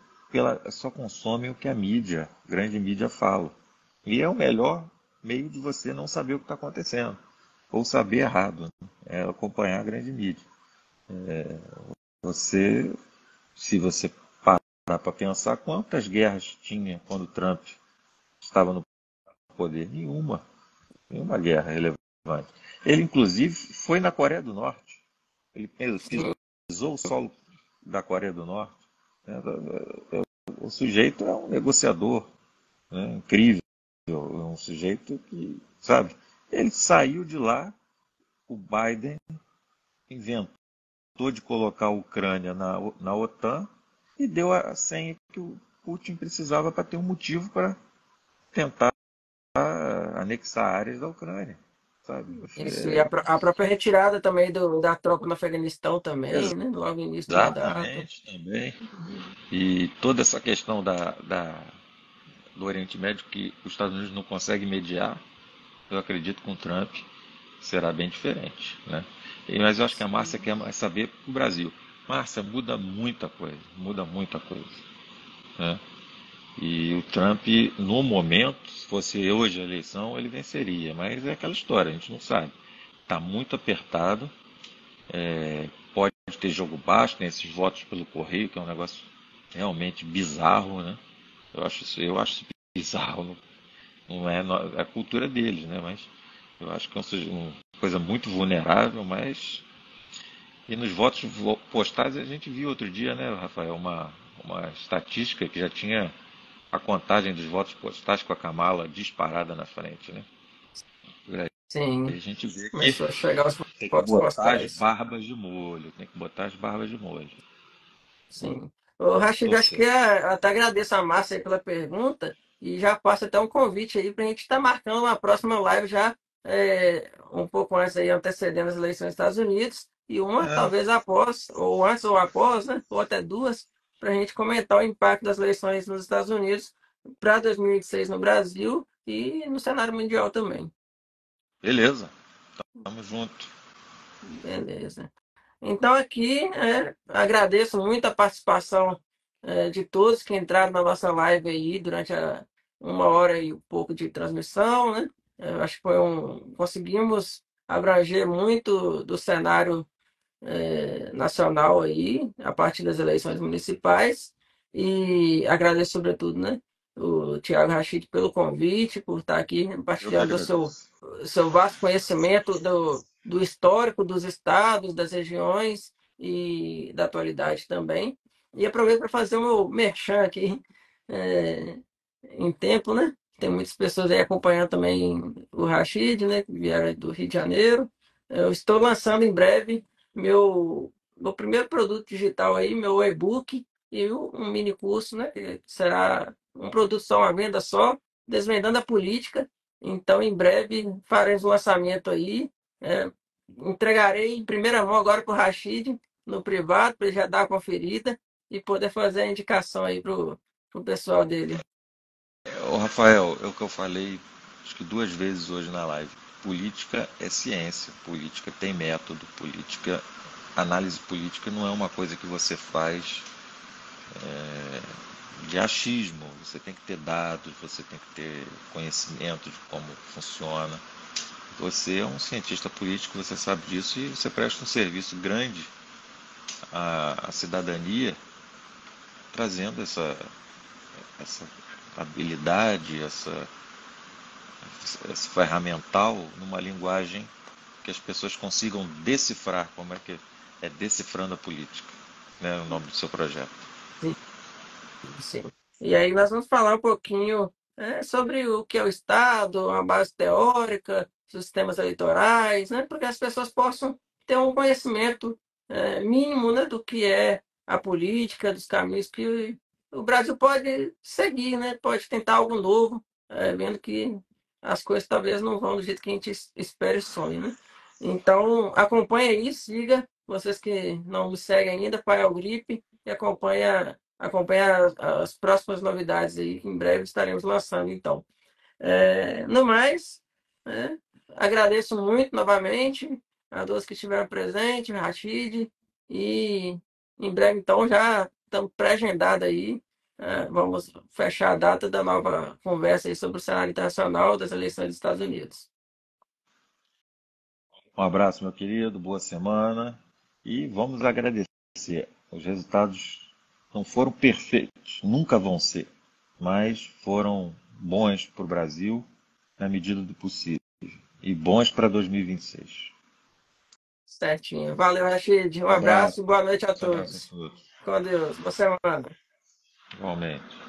[SPEAKER 2] só consomem o que a mídia, a grande mídia, fala. E é o melhor meio de você não saber o que está acontecendo. Ou saber errado, né? É acompanhar a grande mídia. Você, se você parar para pensar quantas guerras tinha quando Trump estava no poder, nenhuma guerra relevante. Ele, inclusive, foi na Coreia do Norte. Ele
[SPEAKER 1] Sim,
[SPEAKER 2] pisou o solo da Coreia do Norte. Né? O sujeito é um negociador, né? Incrível, é um sujeito que, sabe, ele saiu de lá, o Biden inventou de colocar a Ucrânia na OTAN e deu a senha que o Putin precisava para ter um motivo para tentar anexar áreas da Ucrânia, sabe?
[SPEAKER 1] isso. E a própria retirada também da tropa no Afeganistão também, né? Logo no início do mandato.
[SPEAKER 2] Exatamente, também. E toda essa questão do Oriente Médio que os Estados Unidos não conseguem mediar, eu acredito que com o Trump será bem diferente, né? Mas eu acho que a Márcia quer mais saber para o Brasil. Márcia, muda muita coisa, né? E o Trump, no momento, se fosse hoje a eleição, ele venceria. Mas é aquela história, a gente não sabe. Está muito apertado, pode ter jogo baixo, tem esses votos pelo correio, que é um negócio realmente bizarro, né? Eu acho isso bizarro. Não é a cultura deles, né? Mas eu acho que é uma coisa muito vulnerável, mas. E nos votos postais a gente viu outro dia, né, Rafael, uma estatística que já tinha a contagem dos votos postais com a Kamala disparada na frente, né? Por aí
[SPEAKER 1] Sim,
[SPEAKER 2] a gente vê que
[SPEAKER 1] começou a chegar os
[SPEAKER 2] tem que
[SPEAKER 1] votos
[SPEAKER 2] botar as
[SPEAKER 1] postais.
[SPEAKER 2] barbas de molho, tem que botar as barbas de molho.
[SPEAKER 1] Sim. Ô, Rachid, acho que
[SPEAKER 2] Torcer.
[SPEAKER 1] até agradeço a Márcia aí pela pergunta e já passo até um convite aí para a gente estar marcando uma próxima live já um pouco antes aí, antecedendo as eleições dos Estados Unidos e uma
[SPEAKER 2] É,
[SPEAKER 1] talvez após, ou antes ou após, né? Ou até duas, para a gente comentar o impacto das eleições nos Estados Unidos para 2026 no Brasil e no cenário mundial também.
[SPEAKER 2] beleza, tamo junto.
[SPEAKER 1] Beleza. Então, aqui, agradeço muito a participação de todos que entraram na nossa live aí durante uma hora e um pouco de transmissão, né? Eu acho que conseguimos abranger muito do cenário nacional aí, a partir das eleições municipais, e agradeço sobretudo, né? o Tiago Rachid pelo convite, por estar aqui
[SPEAKER 2] Eu que
[SPEAKER 1] partilhando o
[SPEAKER 2] agradeço.
[SPEAKER 1] seu vasto conhecimento do histórico dos estados, das regiões e da atualidade também. E aproveito para fazer o meu merchan aqui, é, em tempo, né? Tem muitas pessoas aí acompanhando também o Rachid, né? Que vieram do Rio de Janeiro. Eu estou lançando em breve meu primeiro produto digital aí, meu e-book e um mini curso, né? Que será um produto só, uma venda só, desvendando a política. Então, em breve, faremos o lançamento aí. É, entregarei em primeira mão agora para o Rachid, no privado, para ele já dar uma conferida e poder fazer a indicação aí para o pessoal dele.
[SPEAKER 2] Ô, Rafael, é o que eu falei acho que duas vezes hoje na live. Política é ciência, política tem método, política, análise política não é uma coisa que você faz de achismo. Você tem que ter dados, você tem que ter conhecimento de como funciona. Você é um cientista político, você sabe disso e você presta um serviço grande à cidadania, trazendo essa habilidade, esse ferramental numa linguagem que as pessoas consigam decifrar. Como é que é decifrando a política, né, o nome do seu projeto.
[SPEAKER 1] Sim. E aí nós vamos falar um pouquinho sobre o que é o Estado, uma base teórica, sistemas eleitorais, né, para que as pessoas possam ter um conhecimento mínimo, né, do que é a política, dos caminhos que o Brasil pode seguir, né, pode tentar algo novo, vendo que as coisas talvez não vão do jeito que a gente espera e sonha, né? Então, acompanha aí, siga, vocês que não me seguem ainda, Pai Gripe, e acompanha as próximas novidades aí, que em breve estaremos lançando, então. No mais, né, agradeço muito novamente a todos que estiveram presentes, Rachid, e em breve, então, já estamos pré-agendados aí. Vamos fechar a data da nova conversa aí sobre o cenário internacional das eleições dos Estados Unidos.
[SPEAKER 2] Um abraço, meu querido, boa semana e vamos agradecer. Os resultados não foram perfeitos, nunca vão ser, mas foram bons para o Brasil na medida do possível e bons para 2026.
[SPEAKER 1] Certinho. Valeu, Rachid. Um
[SPEAKER 2] Um abraço,
[SPEAKER 1] abraço, boa noite a
[SPEAKER 2] um abraço a
[SPEAKER 1] todos.
[SPEAKER 2] todos.
[SPEAKER 1] Com Deus. Boa semana.
[SPEAKER 2] Igualmente.